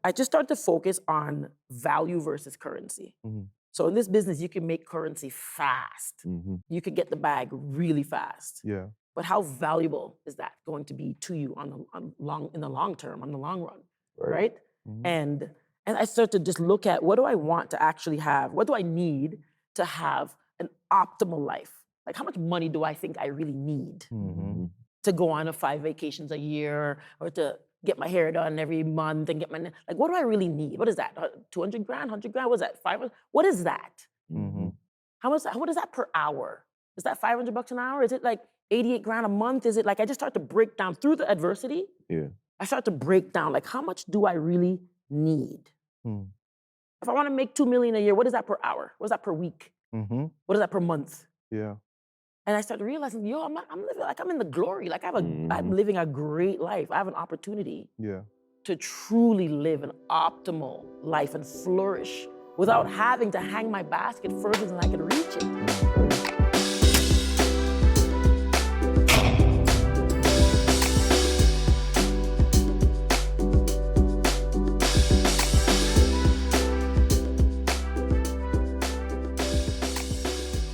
I just started to focus on value versus currency. So in this business, you can make currency fast. You could get the bag really fast. Yeah. But how valuable is that going to be to you in the long term, on the long run, right? And I started to just look at, what do I want to actually have? What do I need to have an optimal life? Like, how much money do I think I really need to go on 5 vacations a year, or to get my hair done every month and get my, like, what do I really need? What is that? 200 grand, 100 grand? What is that? 500? What is that? How much? What is that per hour? Is that $500 an hour? Is it like 88 grand a month? Is it like, I just start to break down through the adversity. Yeah. I start to break down, like, how much do I really need? If I want to make $2 million a year, what is that per hour? What is that per week? What is that per month? Yeah. And I started realizing, I'm living like I'm in the glory. Like, I'm living a great life. I have an opportunity to truly live an optimal life and flourish without having to hang my basket further than I can reach it.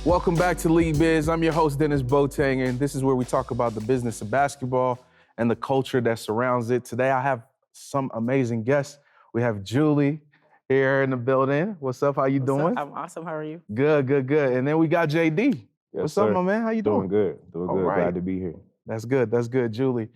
Welcome back to LeagueBiz. I'm your host, Denis Boateng, and this is where we talk about the business of basketball and the culture that surrounds it. Today, I have some amazing guests. We have Jully here in the building. What's up? How you doing? I'm awesome. How are you? Good. And then we got JD. What's up, my man? How you doing? Doing good. Right. Glad to be here. That's good, Jully.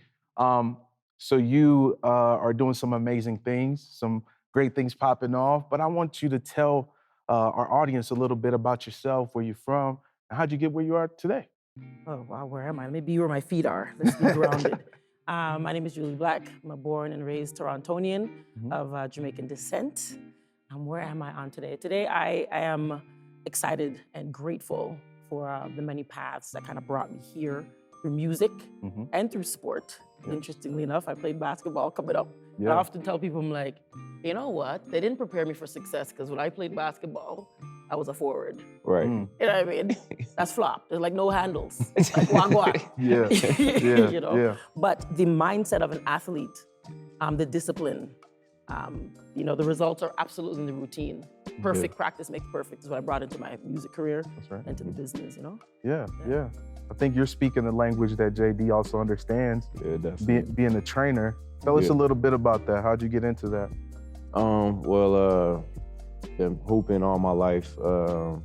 So you are doing some amazing things, some great things popping off, but I want you to tell our audience a little bit about yourself, where you're from, and how'd you get where you are today? Oh, wow, where am I? Let me be where my feet are. Let's be grounded. My name is Jully Black. I'm a born and raised Torontonian of Jamaican descent. Where am I on today? Today, I am excited and grateful for the many paths that kind of brought me here through music and through sport. Interestingly enough, I played basketball coming up. I often tell people, I'm like, you know what? They didn't prepare me for success, because when I played basketball, I was a forward. Right. You know what I mean? That's flop. There's like no handles. Like one. You know? But the mindset of an athlete, the discipline, the results are absolutely in the routine. Perfect practice makes perfect is what I brought into my music career and to the business, you know? Yeah. I think you're speaking the language that JD also understands. Yeah, definitely. Being a trainer. Tell us a little bit about that. How'd you get into that? Been hooping all my life. Got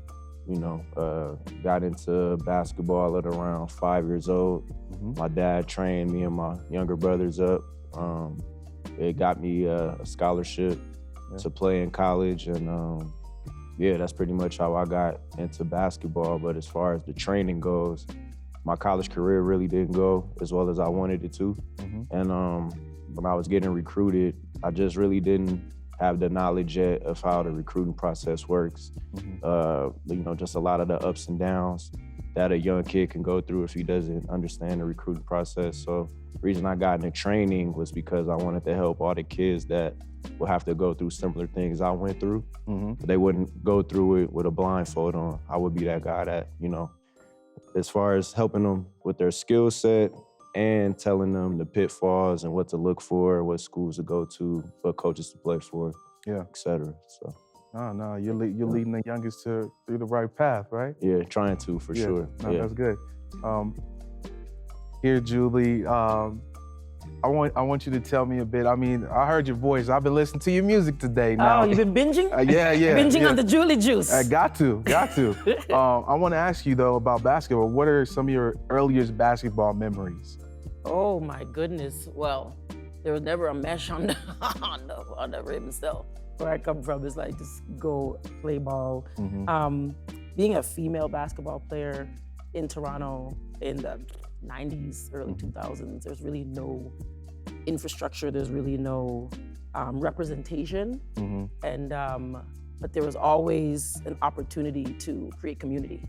into basketball at around 5 years old. My dad trained me and my younger brothers up. It got me a scholarship to play in college, and that's pretty much how I got into basketball. But as far as the training goes, my college career really didn't go as well as I wanted it to. And when I was getting recruited, I just really didn't have the knowledge yet of how the recruiting process works. Just a lot of the ups and downs that a young kid can go through if he doesn't understand the recruiting process. So the reason I got into training was because I wanted to help all the kids that will have to go through similar things I went through. They wouldn't go through it with a blindfold on. I would be that guy that, as far as helping them with their skill set and telling them the pitfalls and what to look for, what schools to go to, what coaches to play for, et cetera. So. No, you're leading the youngest through the right path, right? Yeah, trying to, for sure. That's good. Here, Jully, I want you to tell me a bit. I mean, I heard your voice. I've been listening to your music today now. Oh, you've been binging? Binging on the Jully juice. I got to. I want to ask you, though, about basketball. What are some of your earliest basketball memories? Oh, my goodness. Well, there was never a mesh on the rim itself. Where I come from is like, just go play ball. Being a female basketball player in Toronto in the 90s, early 2000s, there's really no infrastructure, there's really no representation. But there was always an opportunity to create community.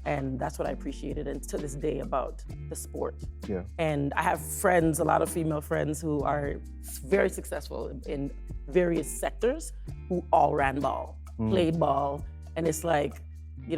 And that's what I appreciated, and to this day, about the sport. And I have friends, a lot of female friends, who are very successful in various sectors, who all ran ball, played ball. And it's like,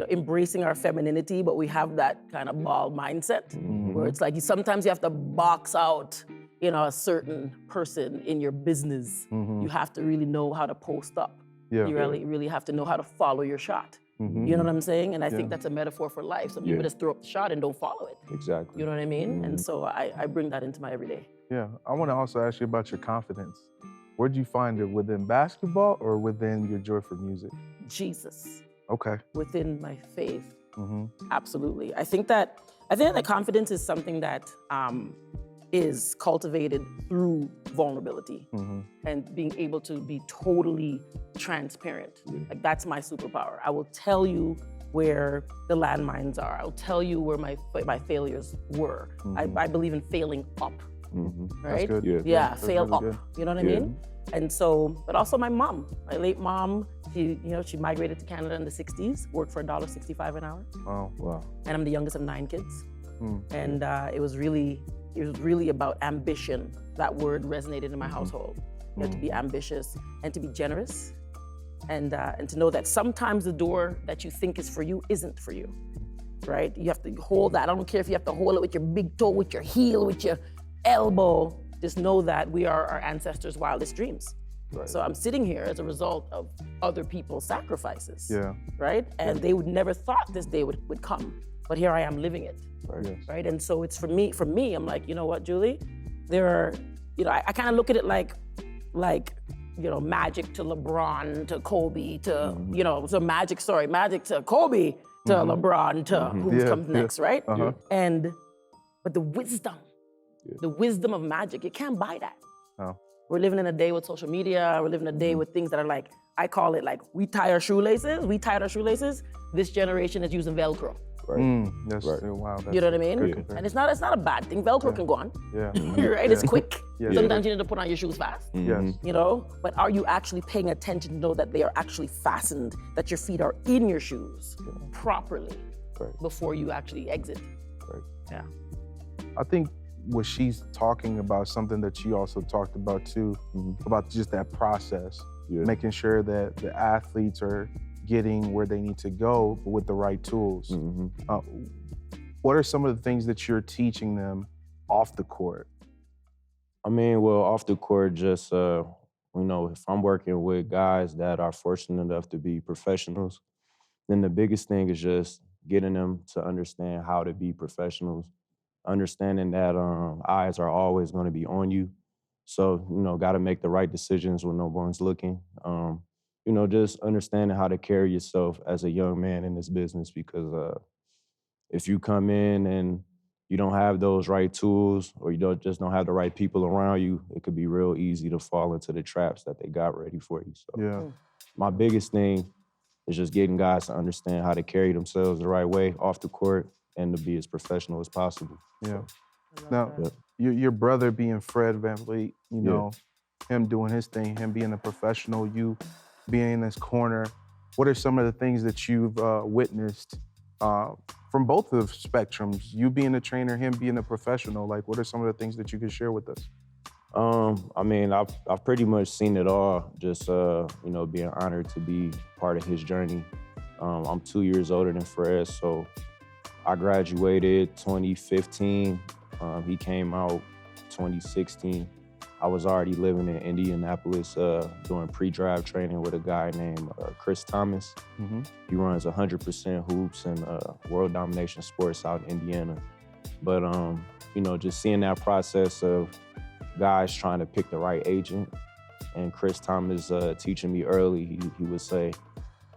embracing our femininity, but we have that kind of ball mindset, where it's like sometimes you have to box out a certain person in your business, you have to really know how to post up. Yeah. You really have to know how to follow your shot. You know what I'm saying? And I think that's a metaphor for life. Some people just throw up the shot and don't follow it. Exactly. You know what I mean? And so I bring that into my everyday. Yeah. I want to also ask you about your confidence. Where'd you find it? Within basketball or within your joy for music? Jesus. Okay. Within my faith. Absolutely. I think that confidence is something that is cultivated through vulnerability and being able to be totally transparent. Like, that's my superpower. I will tell you where the landmines are. I'll tell you where my failures were. I believe in failing up, right? That's good. Yeah, That's fail really up. good. You know what I mean? And so, but also my mom, my late mom, she migrated to Canada in the 60s, worked for $1.65 an hour. Wow. And I'm the youngest of 9 kids. And it was really about ambition. That word resonated in my household. You have to be ambitious and to be generous, and to know that sometimes the door that you think is for you isn't for you, right? You have to hold that. I don't care if you have to hold it with your big toe, with your heel, with your elbow. Just know that we are our ancestors' wildest dreams. Right. So I'm sitting here as a result of other people's sacrifices, right? And they would never thought this day would come, but here I am living it. Right. And so it's for me, I'm like, you know what, Jully? There are, I kind of look at it like, Magic to LeBron to Kobe to, so Magic to Kobe to LeBron to who comes next, right? But the wisdom of Magic, you can't buy that. No. We're living in a day with social media. We're living in a day with things that are like, I call it like, we tied our shoelaces. This generation is using Velcro. Right. That's right. Wow. That's You know what I mean? good. And it's not a bad thing. Velcro can go on. Yeah. Right? It's quick. Yeah. Sometimes you need to put on your shoes fast. Yes. But are you actually paying attention to know that they are actually fastened, that your feet are in your shoes properly before you actually exit? Right. Yeah. I think what she's talking about, something that you also talked about too, about just that process, making sure that the athletes are getting where they need to go with the right tools. What are some of the things that you're teaching them off the court? I mean, well, off the court, just, if I'm working with guys that are fortunate enough to be professionals, then the biggest thing is just getting them to understand how to be professionals, understanding that eyes are always going to be on you. So, got to make the right decisions when no one's looking. Just understanding how to carry yourself as a young man in this business, because if you come in and you don't have those right tools, or you don't have the right people around you, it could be real easy to fall into the traps that they got ready for you. So my biggest thing is just getting guys to understand how to carry themselves the right way off the court and to be as professional as possible. Yeah. Now, your brother being Fred VanVleet, him doing his thing, him being a professional, you being in his corner, what are some of the things that you've witnessed from both of the spectrums? You being a trainer, him being a professional, like what are some of the things that you could share with us? I mean, I've pretty much seen it all, just, being honored to be part of his journey. I'm 2 years older than Fred, so I graduated 2015. He came out 2016. I was already living in Indianapolis doing pre-draft training with a guy named Chris Thomas. He runs 100% Hoops and World Domination Sports out in Indiana. But, just seeing that process of guys trying to pick the right agent, and Chris Thomas teaching me early, he would say,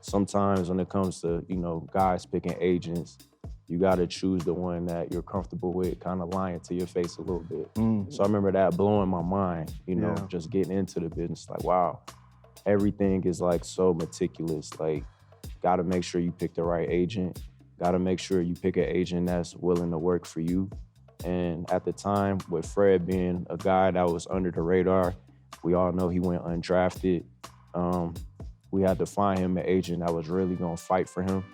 sometimes when it comes to, guys picking agents, you got to choose the one that you're comfortable with, kind of lying to your face a little bit. So I remember that blowing my mind, just getting into the business. Like, wow, everything is like so meticulous. Like, got to make sure you pick the right agent. Got to make sure you pick an agent that's willing to work for you. And at the time, with Fred being a guy that was under the radar, we all know he went undrafted. We had to find him an agent that was really going to fight for him.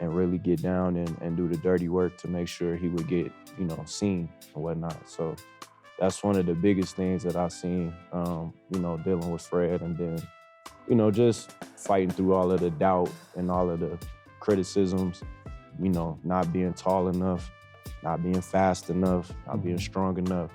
And really get down and do the dirty work to make sure he would get, seen and whatnot. So that's one of the biggest things that I've seen, dealing with Fred, and then, just fighting through all of the doubt and all of the criticisms, not being tall enough, not being fast enough, not being strong enough.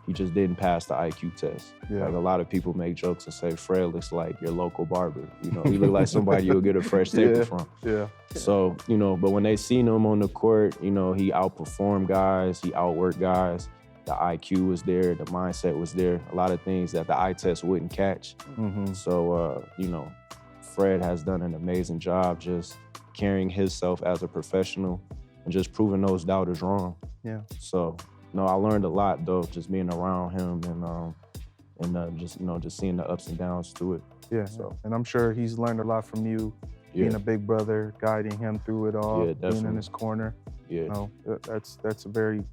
he just didn't pass the IQ test. Yeah. Like a lot of people make jokes and say Fred looks like your local barber. You know, he look like somebody you'll get a fresh taper from. Yeah. So, you know, but when they seen him on the court, you know, he outperformed guys, he outworked guys. The IQ was there, the mindset was there. A lot of things that the eye test wouldn't catch. So, you know, Fred has done an amazing job just carrying himself as a professional and just proving those doubters wrong. Yeah. So, no, I learned a lot though, just being around him and just, you know, just seeing the ups and downs to it. Yeah. So, and I'm sure he's learned a lot from you, being a big brother, guiding him through it all, being in his corner. Yeah. You know, that's a very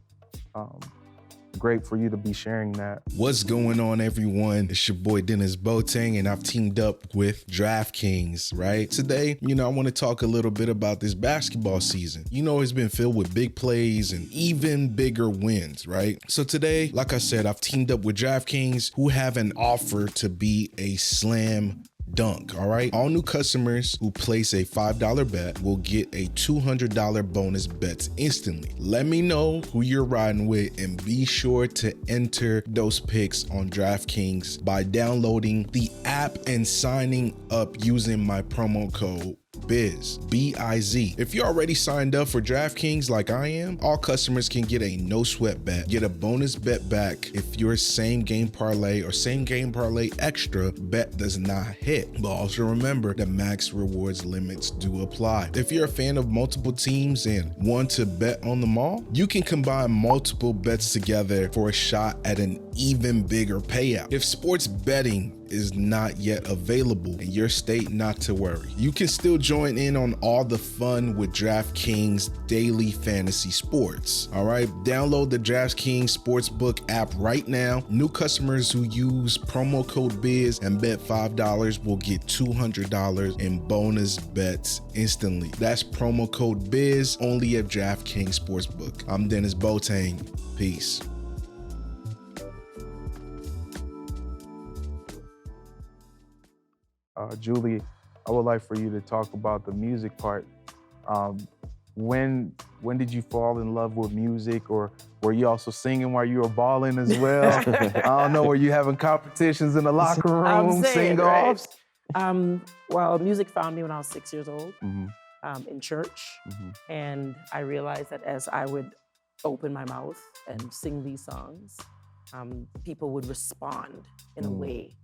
great for you to be sharing that. What's going on, everyone? It's your boy Denis Boateng, and I've teamed up with DraftKings, right? Today, you know, I want to talk a little bit about this basketball season. You know, it's been filled with big plays and even bigger wins, right? So today, like I said, I've teamed up with DraftKings, who have an offer to be a slam dunk, all right? All new customers who place a $5 bet will get a $200 bonus bets instantly. Let me know who you're riding with and be sure to enter those picks on DraftKings by downloading the app and signing up using my promo code BIZ, B-I-Z. If you're already signed up for DraftKings like I am, all customers can get a no sweat bet, get a bonus bet back if your same game parlay or same game parlay extra bet does not hit. But also remember that max rewards limits do apply. If you're a fan of multiple teams and want to bet on them all, you can combine multiple bets together for a shot at an even bigger payout. If sports betting is not yet available in your state, not to worry. You can still join in on all the fun with DraftKings daily fantasy sports. All right, download the DraftKings Sportsbook app right now. New customers who use promo code BIZ and bet $5 will get $200 in bonus bets instantly. That's promo code BIZ only at DraftKings Sportsbook. I'm Denis Boateng. Peace. Jully, I would like for you to talk about the music part. When did you fall in love with music, or were you also singing while you were balling as well? I don't know, were you having competitions in the locker room, sing-offs? Right? Well, music found me when I was 6 years old in church. And I realized that as I would open my mouth and sing these songs, people would respond in a way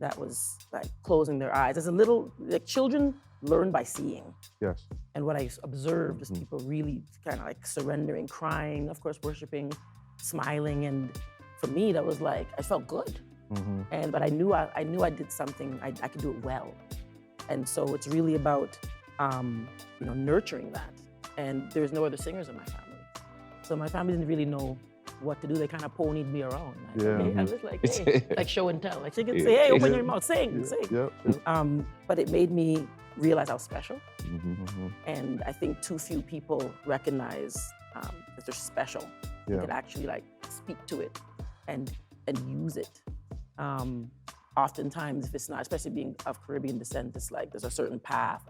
that was like closing their eyes. As a little, like children learn by seeing. Yes. And what I observed is people really kind of like surrendering, crying, of course, worshiping, smiling. And for me, that was like, I felt good. But I knew I did something, I could do it well. And so it's really about, you know, nurturing that. And there's no other singers in my family. So my family didn't really know what to do. They kind of ponied me around. Like, I was like, hey, like show and tell. Like, say, hey, open your mouth, sing. But it made me realize I was special. And I think too few people recognize that they're special. They could actually like speak to it and use it. Oftentimes, if it's not, especially being of Caribbean descent, it's like there's a certain path.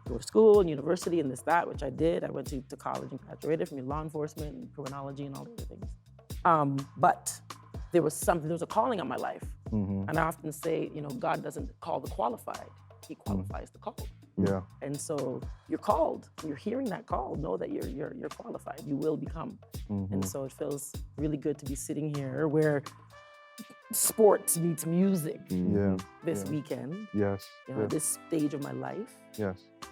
Go to school and university and this, that, which I did. I went to college and graduated from law enforcement and criminology and all the other things. But there was a calling on my life. And I often say, you know, God doesn't call the qualified, He qualifies the called. And so you're called, you're hearing that call, know that you're qualified, you will become. And so it feels really good to be sitting here where sports meets music this weekend. You know, this stage of my life.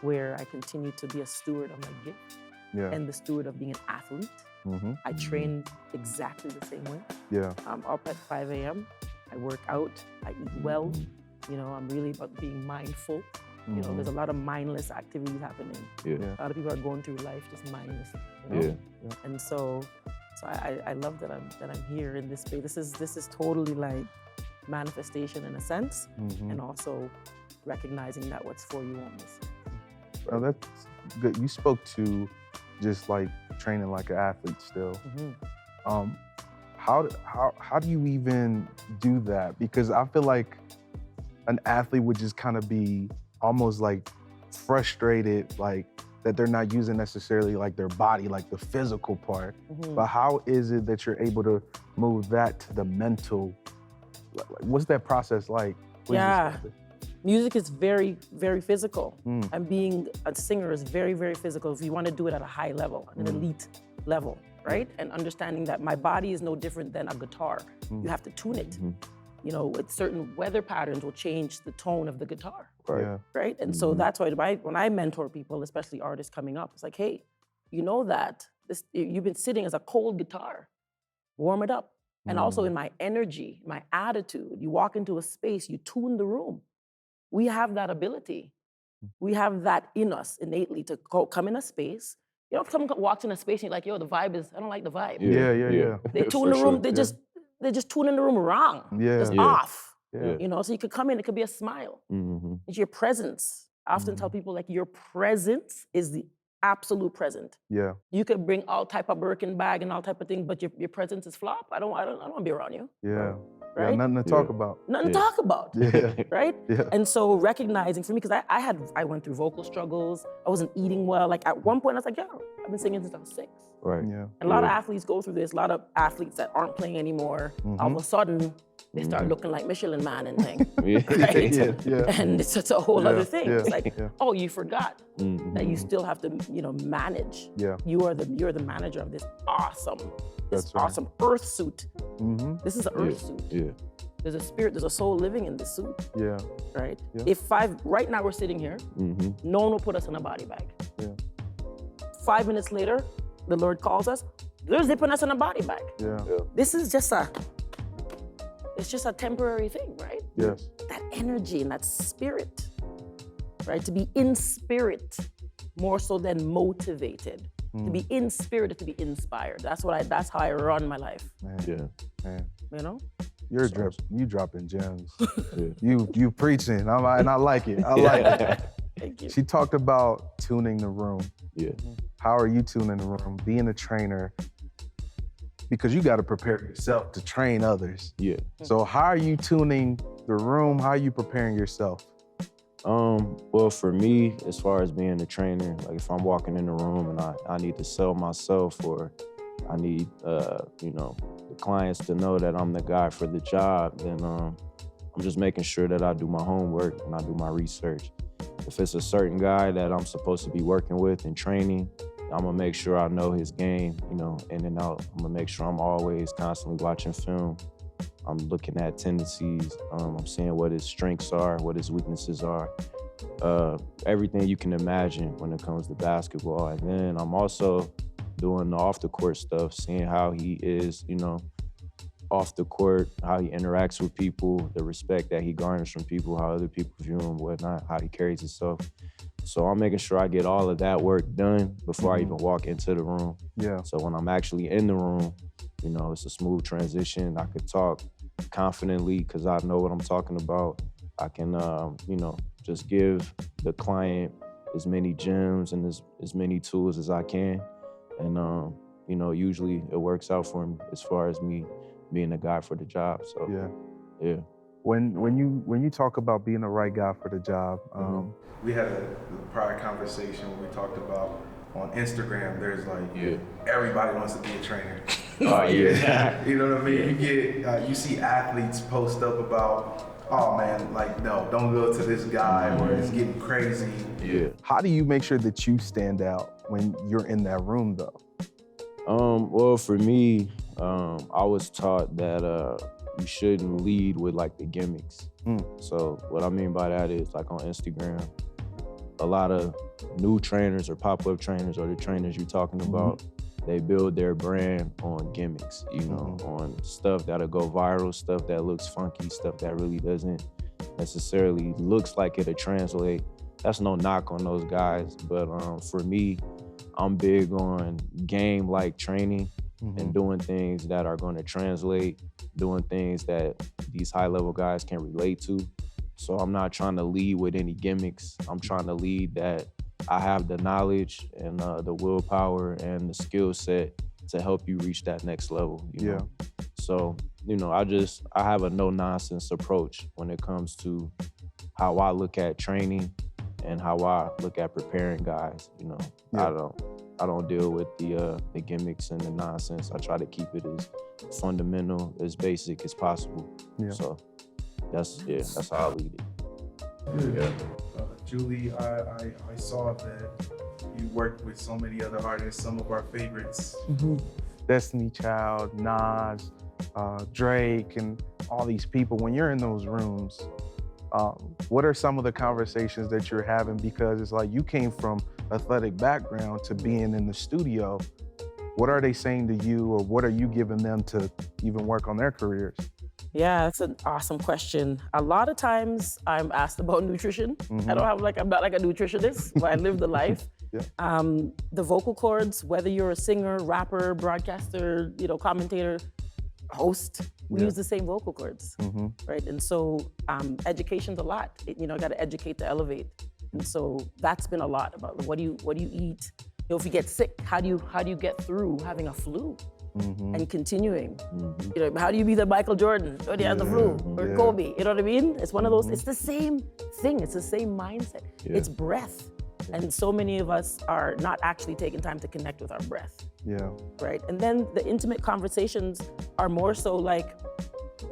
Where I continue to be a steward of my gift and the steward of being an athlete. I train exactly the same way. I'm up at 5 a.m. I work out, I eat well. You know, I'm really about being mindful. You know, there's a lot of mindless activities happening. A lot of people are going through life just mindless. You know? And so I love that I'm here in this space. This is totally like manifestation in a sense, and also recognizing that what's for you won't miss. Oh, that's good. You spoke to just like training like an athlete still. How do you even do that? Because I feel like an athlete would just kind of be almost like frustrated, like that they're not using necessarily like their body, like the physical part. But how is it that you're able to move that to the mental? What's that process like? Please describe it. Music is very, very physical. And being a singer is very, very physical if you want to do it at a high level, an elite level, right? And understanding that my body is no different than a guitar. You have to tune it. You know, with certain weather patterns will change the tone of the guitar, right? And so that's why when I mentor people, especially artists coming up, it's like, hey, you know that you've been sitting as a cold guitar, warm it up. And also in my energy, my attitude, you walk into a space, you tune the room. We have that ability. We have that in us innately to come in a space. You know, if someone walks in a space and you're like, yo, the vibe is, I don't like the vibe. Yeah. They tune the room, they're just tuning the room wrong. Just off. You know, so you could come in, it could be a smile. It's your presence. I often tell people like your presence is the absolute present. You could bring all type of Birkin bag and all type of thing, but your presence is flop. I don't want to be around you. Right? Nothing to talk about. Nothing to talk about. Right? And so recognizing for me, because I went through vocal struggles. I wasn't eating well. Like at one point I was like, yo, I've been singing since I was 6. And a lot of athletes go through this. A lot of athletes that aren't playing anymore, all of a sudden they start looking like Michelin Man and thing. Right? And it's just a whole other thing. It's like, oh, you forgot that you still have to, you know, manage. You're the manager of this awesome earth suit. This is an earth suit. There's a spirit, there's a soul living in this suit. Right? Right now we're sitting here, no one will put us in a body bag. 5 minutes later, the Lord calls us, they're zipping us in a body bag. This is just it's just a temporary thing, right? That energy and that spirit, right? To be in spirit more so than motivated. To be in spirit is to be inspired. That's how I run my life. Man. You know? You dropping gems. You preaching, and I like it. I like it. Thank you. She talked about tuning the room. How are you tuning the room? Being a trainer, because you got to prepare yourself to train others. So how are you tuning the room? How are you preparing yourself? Well, for me, as far as being a trainer, like if I'm walking in the room and I need to sell myself, or I need, you know, the clients to know that I'm the guy for the job, then I'm just making sure that I do my homework and I do my research. If it's a certain guy that I'm supposed to be working with and training, I'm gonna make sure I know his game, you know, in and out. I'm gonna make sure I'm always constantly watching film. I'm looking at tendencies. I'm seeing what his strengths are, what his weaknesses are. Everything you can imagine when it comes to basketball. And then I'm also doing the off the court stuff, seeing how he is, you know, off the court, how he interacts with people, the respect that he garners from people, how other people view him, whatnot, how he carries himself. So I'm making sure I get all of that work done before I even walk into the room. So when I'm actually in the room, you know, it's a smooth transition. I could talk confidently because I know what I'm talking about. I can, you know, just give the client as many gems and as many tools as I can. And, you know, usually it works out for me as far as me being a guy for the job. So, When you talk about being the right guy for the job, we had a prior conversation where we talked about on Instagram, there's like, everybody wants to be a trainer. You know what I mean? You see athletes post up about, oh man, like, no, don't go to this guy or it's getting crazy. How do you make sure that you stand out when you're in that room though? Well, for me, I was taught that you shouldn't lead with like the gimmicks. So what I mean by that is like on Instagram, a lot of new trainers or pop-up trainers or the trainers you're talking about, they build their brand on gimmicks, you know, on stuff that'll go viral, stuff that looks funky, stuff that really doesn't necessarily looks like it'll translate. That's no knock on those guys, but for me, I'm big on game-like training and doing things that are going to translate, doing things that these high-level guys can relate to. So I'm not trying to lead with any gimmicks. I'm trying to lead that I have the knowledge and the willpower and the skill set to help you reach that next level. You know? So, you know, I have a no-nonsense approach when it comes to how I look at training and how I look at preparing guys. You know, I don't deal with the gimmicks and the nonsense. I try to keep it as fundamental, as basic as possible. Yeah. So that's how I lead it. Yeah. Jully, I saw that you worked with so many other artists, some of our favorites, Destiny Child, Nas, Drake, and all these people. When you're in those rooms, what are some of the conversations that you're having? Because it's like you came from athletic background to being in the studio. What are they saying to you, or what are you giving them to even work on their careers? Yeah, that's an awesome question. A lot of times I'm asked about nutrition. I'm not like a nutritionist, but I live the life. The vocal cords, whether you're a singer, rapper, broadcaster, commentator, host, we use the same vocal cords, right? And so education's a lot. Got to educate to elevate. And so that's been a lot about what do you eat? If you get sick, how do you get through having a flu? And continuing. How do you be the Michael Jordan when he has the flu, or Kobe? You know what I mean? It's one of those. It's the same thing. It's the same mindset. It's breath, and so many of us are not actually taking time to connect with our breath. Right. And then the intimate conversations are more so like,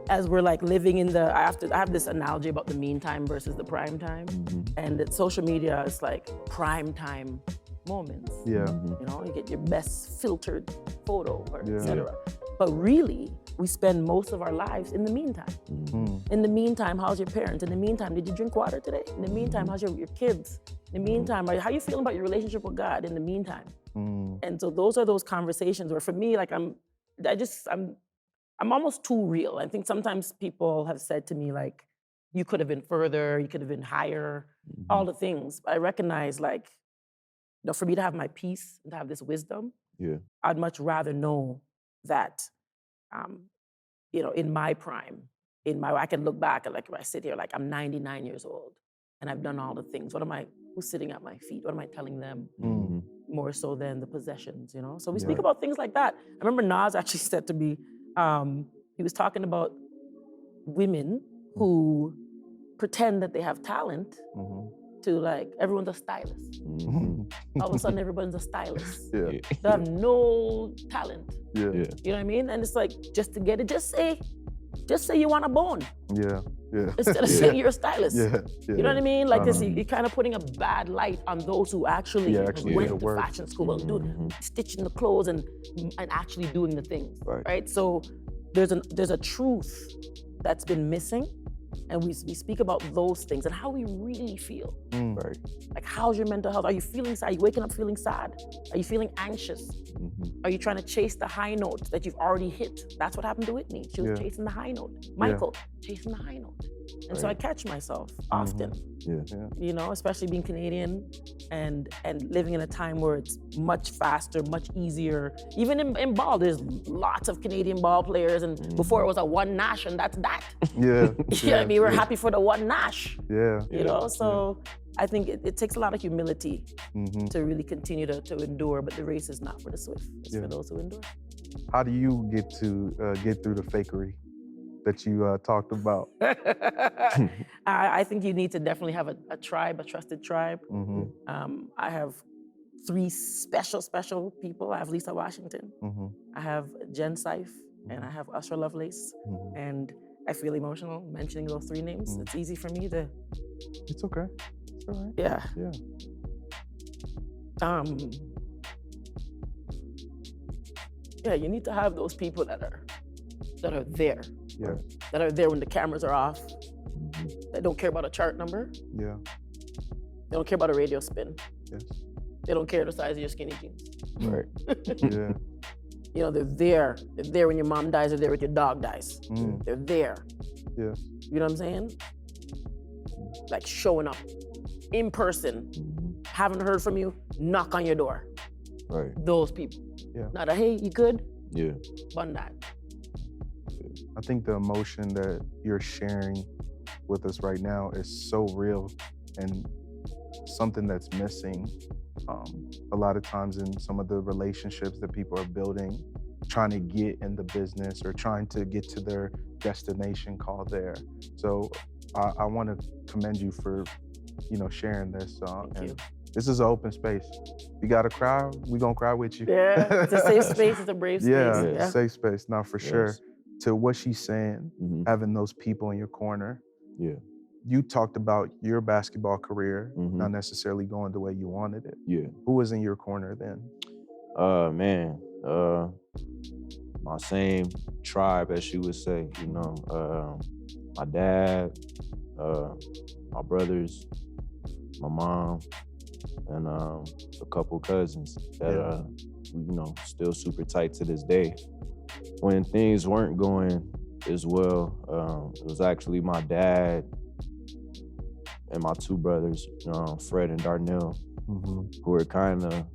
as we're like living in the. I have this analogy about the mean time versus the prime time, and that social media is like prime time moments. You get your best filtered photo, or etc. But really, we spend most of our lives in the meantime. In the meantime, how's your parents? In the meantime, did you drink water today? In the meantime, how's your kids? In the meantime, how you feeling about your relationship with God? In the meantime. And so those are those conversations where, for me, like I'm almost too real. I think sometimes people have said to me, like, you could have been further, you could have been higher, all the things. But I recognize, like, for me to have my peace and to have this wisdom, I'd much rather know that, in my prime, I can look back and, like, if I sit here, like, I'm 99 years old and I've done all the things. Who's sitting at my feet? What am I telling them? More so than the possessions, So we speak about things like that. I remember Nas actually said to me, he was talking about women who pretend that they have talent to, like, everyone's a stylist. All of a sudden, everyone's a stylist. They have no talent. You know what I mean? And it's like, just to get it, just say you want a bone. Instead of saying you're a stylist. You know what I mean? Like this, you're kind of putting a bad light on those who actually went to fashion school and stitching the clothes and actually doing the things, right? So there's a truth that's been missing. And we speak about those things and how we really feel. Like, how's your mental health? Are you feeling sad? Are you waking up feeling sad? Are you feeling anxious? Are you trying to chase the high note that you've already hit? That's what happened to Whitney. She was chasing the high note. Michael, chasing the high note. And so I catch myself often, especially being Canadian and living in a time where it's much faster, much easier. Even in ball, there's lots of Canadian ball players, and before it was a one Nash, and that's that. You know what I mean? We're happy for the one Nash. So I think it takes a lot of humility to really continue to endure, but the race is not for the swift, it's for those who endure. How do you get through the fakery that you talked about? I think you need to definitely have a tribe, a trusted tribe. I have 3 special people. I have Lisa Washington, I have Jen Seif, and I have Usher Lovelace. And I feel emotional mentioning those 3 names. It's easy for me to... It's okay. It's all right. Yeah. You need to have those people that are there. That are there when the cameras are off. That don't care about a chart number. They don't care about a radio spin. They don't care the size of your skinny jeans. They're there. They're there when your mom dies. They're there when your dog dies. They're there. You know what I'm saying? Like, showing up in person. Haven't heard from you, knock on your door. Those people. Not a, hey, you good? Fun that. I think the emotion that you're sharing with us right now is so real and something that's missing a lot of times in some of the relationships that people are building, trying to get in the business or trying to get to their destination called there. So I want to commend you for sharing this. Thank you. This is an open space. You got to cry, we gonna cry with you. Yeah, it's a safe space. It's a brave space. Yeah, safe space. No, for sure. Yes. To what she's saying, having those people in your corner. Yeah. You talked about your basketball career, not necessarily going the way you wanted it. Yeah. Who was in your corner then? Man, my same tribe, as you would say, my dad, my brothers, my mom, and a couple cousins that we, still super tight to this day. When things weren't going as well, it was actually my dad and my two brothers, Fred and Darnell, who were kind of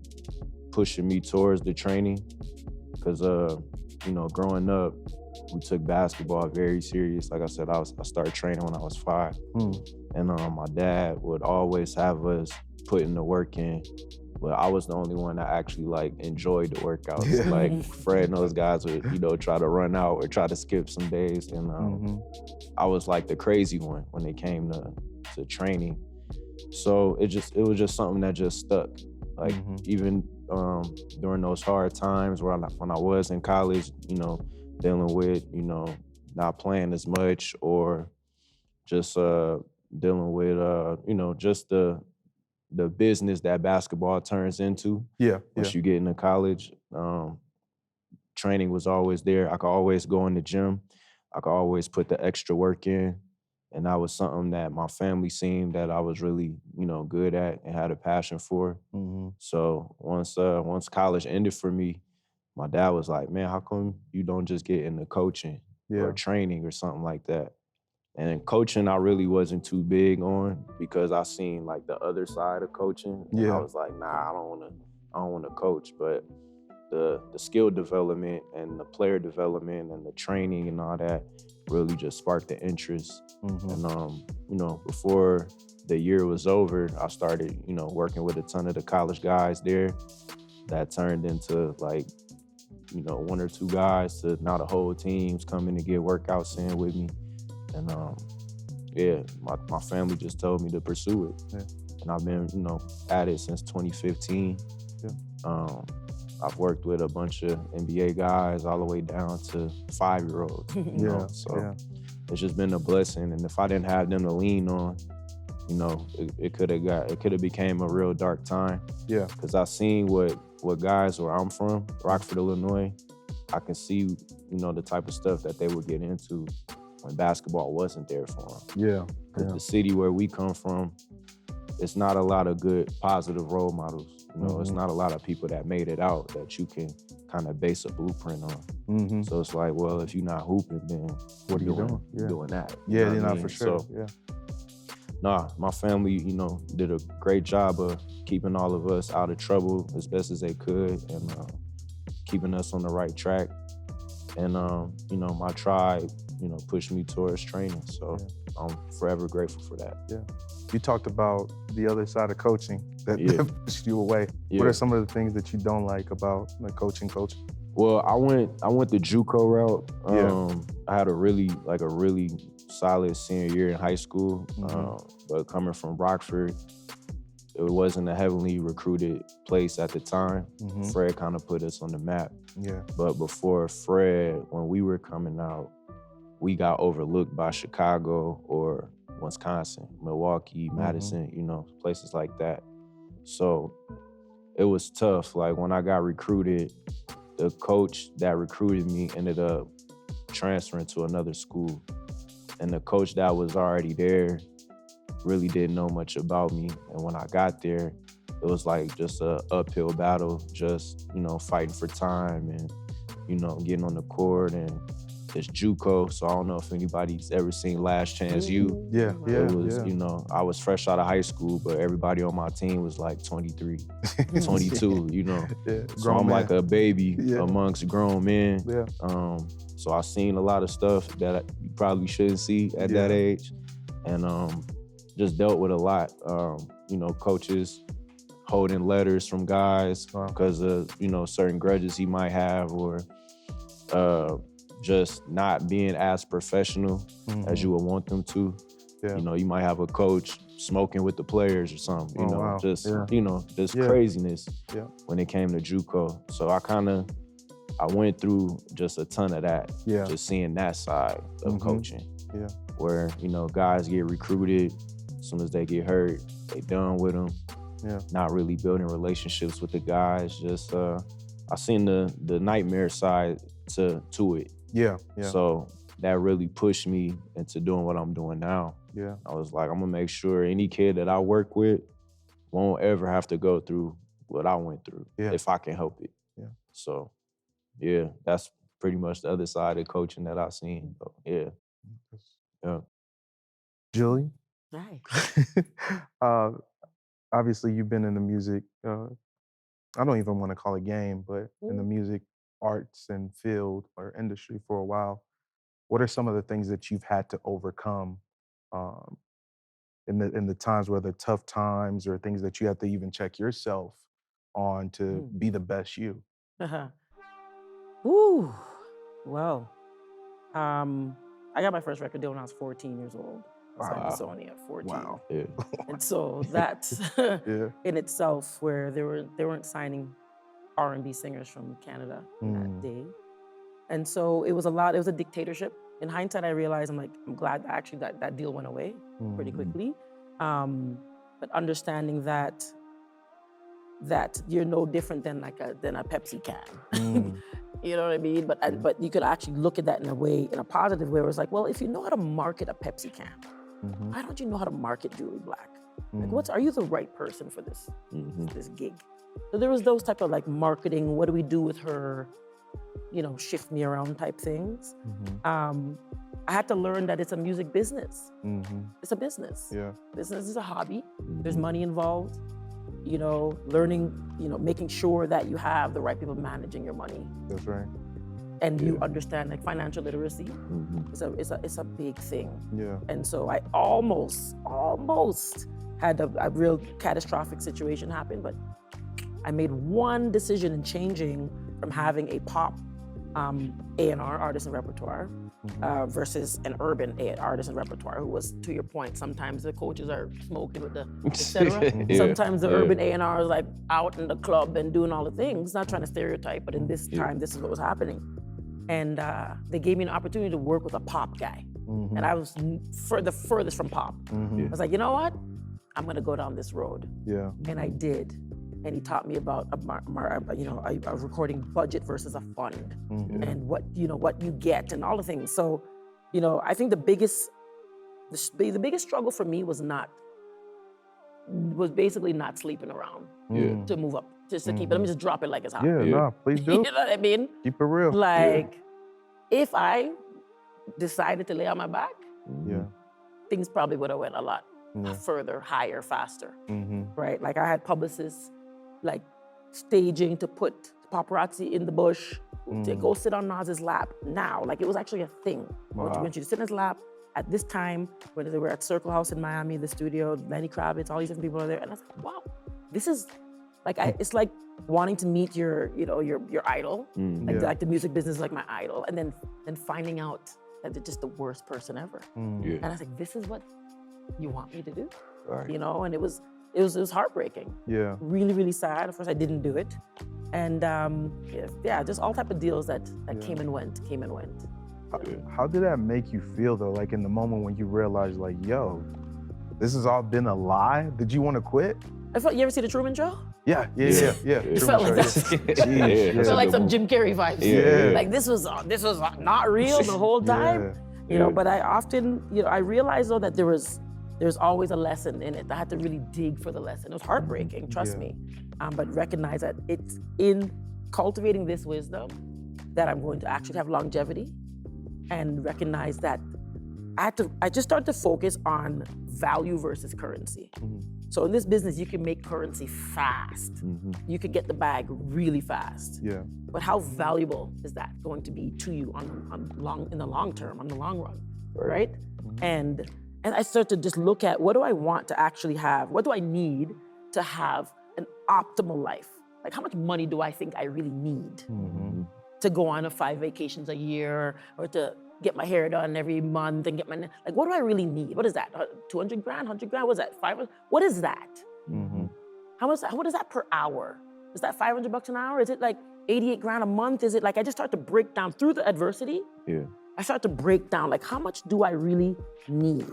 pushing me towards the training. Because, growing up, we took basketball very serious. Like I said, I started training when I was 5. And my dad would always have us putting the work in. But I was the only one that actually enjoyed the workouts. Like Fred and those guys would, try to run out or try to skip some days. And I was like the crazy one when it came to training. So it was just something that just stuck. Even during those hard times when I was in college, dealing with, not playing as much or just dealing with, just the business that basketball turns into. Once you get into college, training was always there. I could always go in the gym. I could always put the extra work in. And that was something that my family seen that I was really, good at and had a passion for. So once college ended for me, my dad was like, man, how come you don't just get into coaching or training or something like that? And coaching, I really wasn't too big on because I seen the other side of coaching. And I was like, nah, I don't want to coach. But the skill development and the player development and the training and all that really just sparked the interest. And before the year was over, I started, working with a ton of the college guys there. That turned into 1 or 2 guys to now the whole team's coming to get workouts in with me. And my family just told me to pursue it. And I've been, at it since 2015. I've worked with a bunch of NBA guys all the way down to 5-year-olds. It's just been a blessing. And if I didn't have them to lean on, it could have became a real dark time. Because I seen what guys where I'm from, Rockford, Illinois, I can see, the type of stuff that they would get into when basketball wasn't there for them. The city where we come from, it's not a lot of good, positive role models. It's not a lot of people that made it out that you can kind of base a blueprint on. So it's like, well, if you're not hooping, then what are you doing? You're doing that. For sure. So, my family, did a great job of keeping all of us out of trouble as best as they could and keeping us on the right track. And, my tribe, pushed me towards training. So I'm forever grateful for that. You talked about the other side of coaching that pushed you away. What are some of the things that you don't like about coaching? Well, I went the JUCO route. I had a really solid senior year in high school. But coming from Rockford, it wasn't a heavily recruited place at the time. Fred kind of put us on the map. But before Fred, when we were coming out, we got overlooked by Chicago or Wisconsin, Milwaukee, Madison, places like that. So it was tough. When I got recruited, the coach that recruited me ended up transferring to another school. And the coach that was already there really didn't know much about me. And when I got there, it was just a uphill battle, just, fighting for time and, getting on the court. And it's JUCO, so I don't know if anybody's ever seen Last Chance U. It was, I was fresh out of high school, but everybody on my team was 23, 22, So I'm like a baby amongst grown men. So I seen a lot of stuff that you probably shouldn't see at that age. And just dealt with a lot. Coaches holding letters from guys because of, certain grudges he might have or just not being as professional as you would want them to. Yeah. You know, you might have a coach smoking with the players or something, you know, wow. just, Yeah. you know, just Yeah. craziness Yeah. when it came to JUCO. So I went through just a ton of that, Yeah. just seeing that side of coaching. Yeah. Where, you know, guys get recruited, as soon as they get hurt, they done with them. Yeah. Not really building relationships with the guys. Just, I seen the nightmare side to it. Yeah. Yeah. So that really pushed me into doing what I'm doing now. Yeah. I was like, I'm gonna make sure any kid that I work with won't ever have to go through what I went through, if I can help it. Yeah. So, yeah, that's pretty much the other side of coaching that I've seen. So, yeah. Yeah. Jully? Right. Obviously, you've been in the music, I don't even want to call it game, but in the music arts and field or industry for a while. What are some of the things that you've had to overcome in the times, whether tough times or things that you have to even check yourself on to be the best you? Ooh, well, I got my first record deal when I was 14 years old. I signed to Sony at 14. Wow. Yeah. And so that's in itself where they weren't signing R&B singers from Canada in that day. And so it was a dictatorship. In hindsight, I realized I'm glad that actually that deal went away pretty quickly. But understanding that you're no different than a Pepsi can. You know what I mean? But you could actually look at that in a positive way where it's like, well, if you know how to market a Pepsi can, why don't you know how to market Jully Black? Like, are you the right person for this gig? So there was those type of marketing, what do we do with her, shift me around type things. I had to learn that it's a music business. It's a business. Yeah. Business is a hobby. There's money involved. Learning, making sure that you have the right people managing your money. That's right. And you understand financial literacy. It's a big thing. Yeah. And so I almost had a real catastrophic situation happen, but I made one decision in changing from having a pop A&R, artist and repertoire, versus an urban artist and repertoire, who was, to your point, sometimes the coaches are smoking with the et cetera. Sometimes the urban A&R is out in the club and doing all the things, not trying to stereotype, but in this time, this is what was happening. And they gave me an opportunity to work with a pop guy. And I was the furthest from pop. I was like, you know what? I'm gonna go down this road. Yeah. And I did. And he taught me about a recording budget versus a fund, and what you get and all the things. So, I think the biggest struggle for me was basically not sleeping around to move up, just to keep it. Let me just drop it like it's hot. Yeah, no, please do. You know what I mean? Keep it real. If I decided to lay on my back, things probably would have went a lot further, higher, faster, right? I had publicists staging to put paparazzi in the bush to go sit on Nas's lap now. It was actually a thing. Wow. I want you to sit in his lap at this time when they were at Circle House in Miami, the studio, Lenny Kravitz, all these different people are there. And I was like, wow, this is it's like wanting to meet your idol. Like the music business is like my idol. And then finding out that they're just the worst person ever. And I was like, this is what you want me to do? Right. And it was heartbreaking. Yeah. Really, really sad. Of course, I didn't do it. And just all type of deals that came and went. How did that make you feel though? In the moment when you realized yo, this has all been a lie? Did you want to quit? You ever see The Truman Show? Yeah. It felt like that. It felt like some Jim Carrey vibes. Yeah. This was not real the whole time. But I often, I realized though that there's always a lesson in it. I had to really dig for the lesson. It was heartbreaking, trust me. But recognize that it's in cultivating this wisdom that I'm going to actually have longevity, and recognize that I just started to focus on value versus currency. So in this business, you can make currency fast. You can get the bag really fast. Yeah. But how valuable is that going to be to you in the long term, on the long run, right? And I started to just look at, what do I want to actually have? What do I need to have an optimal life? How much money do I think I really need to go on 5 vacations a year, or to get my hair done every month and get my, like, what do I really need? What is that? 200 grand, 100 grand? What is that? 500? What is that? Mm-hmm. How much, what is that per hour? Is that $500 an hour? Is it like 88 grand a month? Is it like, I just start to break down through the adversity. Yeah. I start to break down, like, how much do I really need?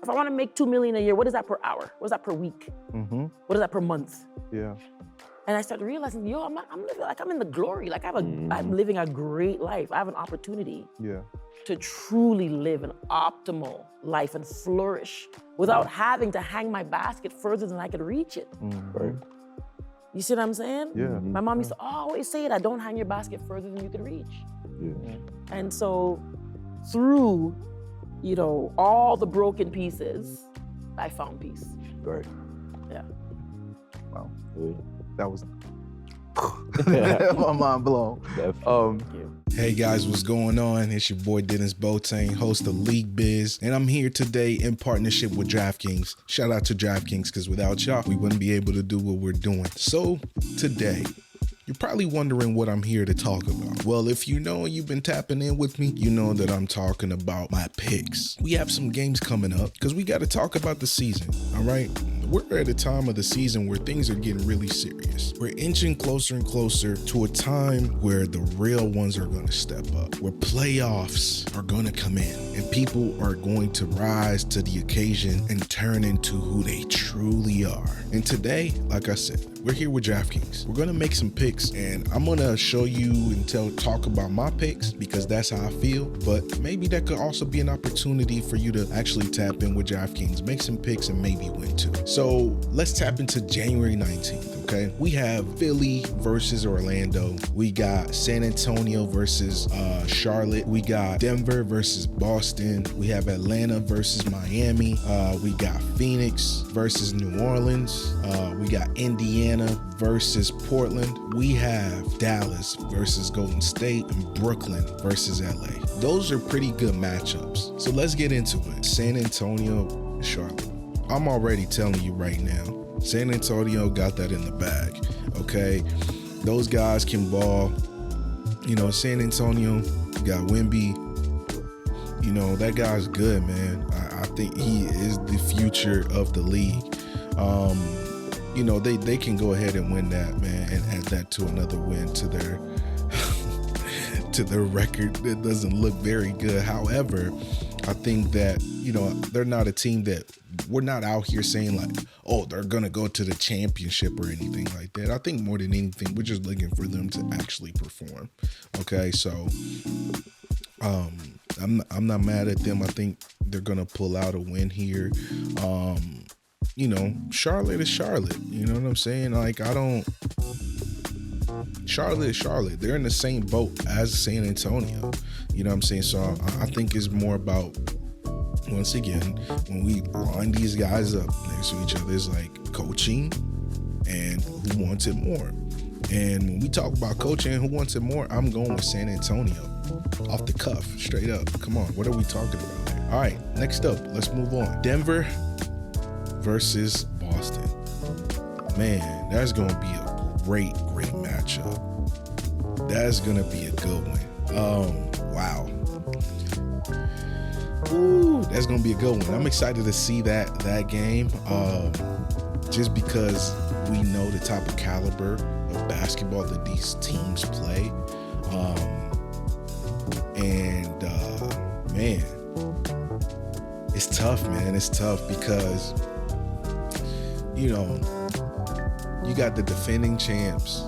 If I want to make $2 million a year, what is that per hour? What is that per week? What is that per month? Yeah. And I started realizing, yo, I'm living, like, I'm in the glory. Like, I'm living a great life. I have an opportunity to truly live an optimal life and flourish without having to hang my basket further than I could reach it. Right. You see what I'm saying? Yeah. My mom used to always say that, don't hang your basket further than you could reach. Yeah. And so through, you know, all the broken pieces, I found peace. Right. Yeah. Wow. Yeah. That was my mind blown. Definitely. Thank you. Hey guys, what's going on? It's your boy Denis Picks, host of LeagueBiz, and I'm here today in partnership with DraftKings. Shout out to DraftKings, because without y'all, we wouldn't be able to do what we're doing. So today, you're probably wondering what I'm here to talk about. Well, if you know you've been tapping in with me, you know that I'm talking about my picks. We have some games coming up because we got to talk about the season, all right? We're at a time of the season where things are getting really serious. We're inching closer and closer to a time where the real ones are going to step up, where playoffs are going to come in, and people are going to rise to the occasion and turn into who they truly are. And today, like I said, we're here with DraftKings. We're going to make some picks, and I'm going to show you and talk about my picks because that's how I feel. But maybe that could also be an opportunity for you to actually tap in with DraftKings, make some picks, and maybe win too. So let's tap into January 19th, okay? We have Philly versus Orlando. We got San Antonio versus Charlotte. We got Denver versus Boston. We have Atlanta versus Miami. We got Phoenix versus New Orleans. We got Indiana versus Portland. We have Dallas versus Golden State and Brooklyn versus LA. Those are pretty good matchups. So let's get into it. San Antonio, Charlotte. I'm already telling you right now, San Antonio got that in the bag, okay? Those guys can ball. You know, San Antonio, you got Wemby. You know, that guy's good, man. I think he is the future of the league. You know, they can go ahead and win that, man, and add that to another win to their to their record. It doesn't look very good. However, I think that, you know, they're not a team that we're not out here saying like, oh, they're going to go to the championship or anything like that. I think more than anything, we're just looking for them to actually perform. Okay, so I'm not mad at them. I think they're going to pull out a win here. You know, Charlotte is Charlotte. You know what I'm saying? Like, Charlotte is Charlotte. They're in the same boat as San Antonio. You know what I'm saying? So I think it's more about, once again, when we line these guys up next to each other, it's like coaching and who wants it more. And when we talk about coaching and who wants it more, I'm going with San Antonio. Off the cuff, straight up. Come on, what are we talking about here? All right, next up, let's move on. Denver versus Boston. Man, that's going to be a great matchup. That's going to be a good one. Wow. Ooh, that's going to be a good one. I'm excited to see that game just because we know the type of caliber of basketball that these teams play. Man, it's tough, man. It's tough because, you know, you got the defending champs,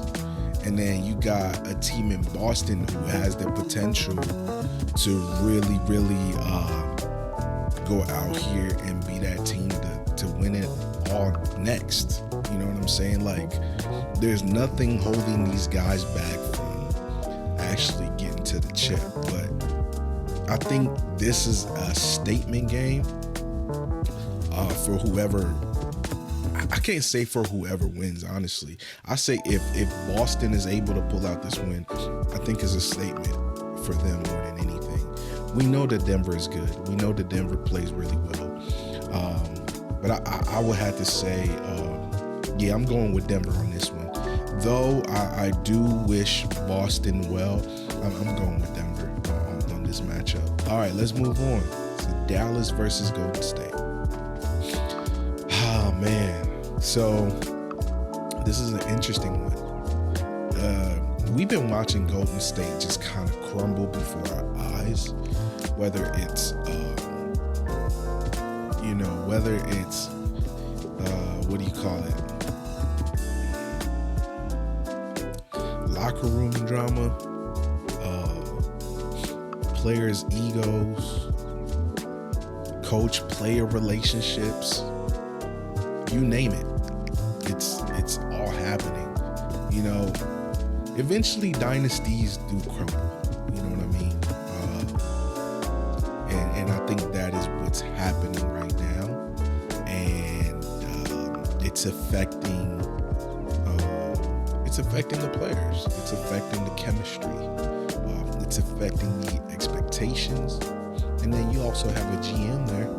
and then you got a team in Boston who has the potential to really go out here and be that team to win it all next. You know what I'm saying? Like, there's nothing holding these guys back from actually getting to the chip. But I think this is a statement game for whoever. I can't say for whoever wins, honestly. I say if Boston is able to pull out this win, I think it's a statement for them more than anything. We know that Denver is good. We know that Denver plays really well. But I would have to say, yeah, I'm going with Denver on this one. Though I do wish Boston well, I'm going with Denver on this matchup. All right, let's move on. So Dallas versus Golden State. Oh, man. So this is an interesting one. We've been watching Golden State just kind of crumble before our eyes, whether it's, what do you call it? Locker room drama, players' egos, coach-player relationships, you name it. It's all happening. You know, eventually dynasties do crumble. You know what I mean? And I think that is what's happening right now. And it's affecting the players. It's affecting the chemistry. It's affecting the expectations. And then you also have a GM there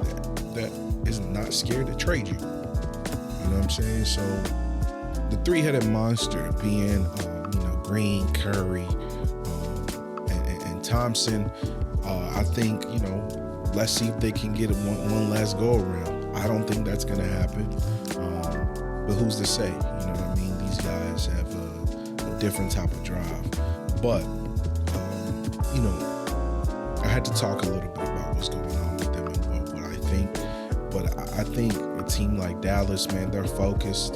that is not scared to trade you. You know what I'm saying? So the three-headed monster being, Green, Curry, and Thompson, I think, let's see if they can get one last go around. I don't think that's going to happen. But who's to say? You know what I mean? These guys have a different type of drive. But, I had to talk a little bit about what's going on with them and what I think. But I think a team like Dallas, man, they're focused.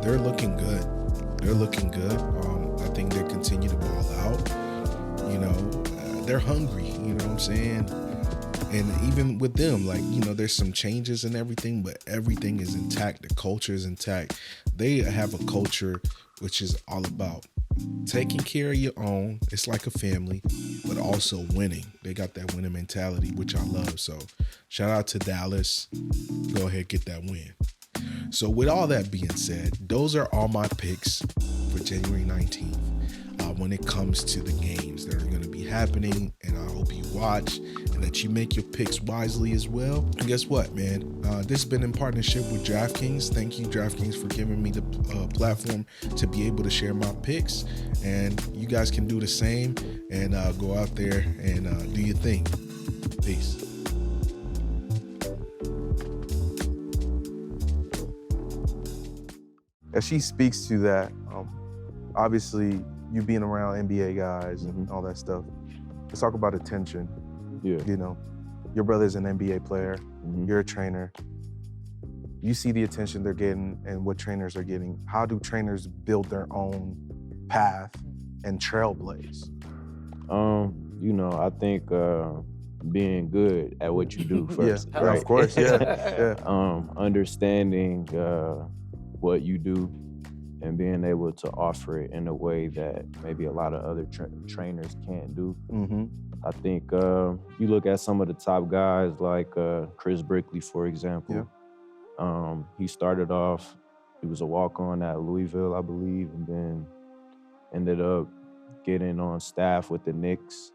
They're looking good. They're looking good. I think they continue to ball out. They're hungry. You know what I'm saying? And even with them, there's some changes and everything, but everything is intact. The culture is intact. They have a culture which is all about taking care of your own. It's like a family, but also winning. They got that winning mentality, which I love. So shout out to Dallas. Go ahead, get that win. So with all that being said, those are all my picks for January 19th. When it comes to the games that are going to be happening, and I hope you watch and that you make your picks wisely as well. And guess what, man? This has been in partnership with DraftKings. Thank you, DraftKings, for giving me the platform to be able to share my picks. And you guys can do the same and go out there and do your thing. Peace. As she speaks to that, obviously you being around NBA guys and all that stuff, let's talk about attention. Yeah. Your brother's an NBA player, you're a trainer. You see the attention they're getting and what trainers are getting. How do trainers build their own path and trailblaze? I think being good at what you do first. Yeah, right? Of course, yeah. Understanding what you do and being able to offer it in a way that maybe a lot of other trainers can't do. I think you look at some of the top guys like Chris Brickley, for example. Yeah. He started off, he was a walk-on at Louisville, I believe, and then ended up getting on staff with the Knicks.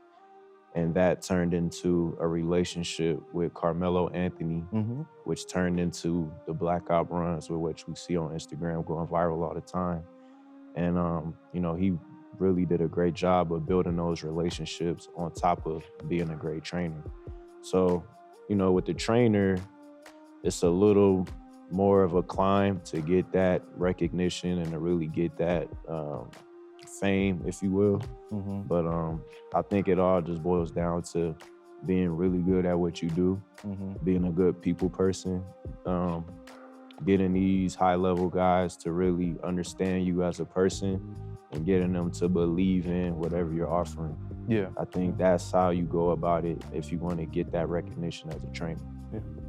And that turned into a relationship with Carmelo Anthony, which turned into the Black Op runs, which we see on Instagram going viral all the time. And, he really did a great job of building those relationships on top of being a great trainer. So, with the trainer, it's a little more of a climb to get that recognition and to really get that fame, if you will. But I think it all just boils down to being really good at what you do, being a good people person, getting these high-level guys to really understand you as a person and getting them to believe in whatever you're offering. Yeah. I think that's how you go about it if you want to get that recognition as a trainer.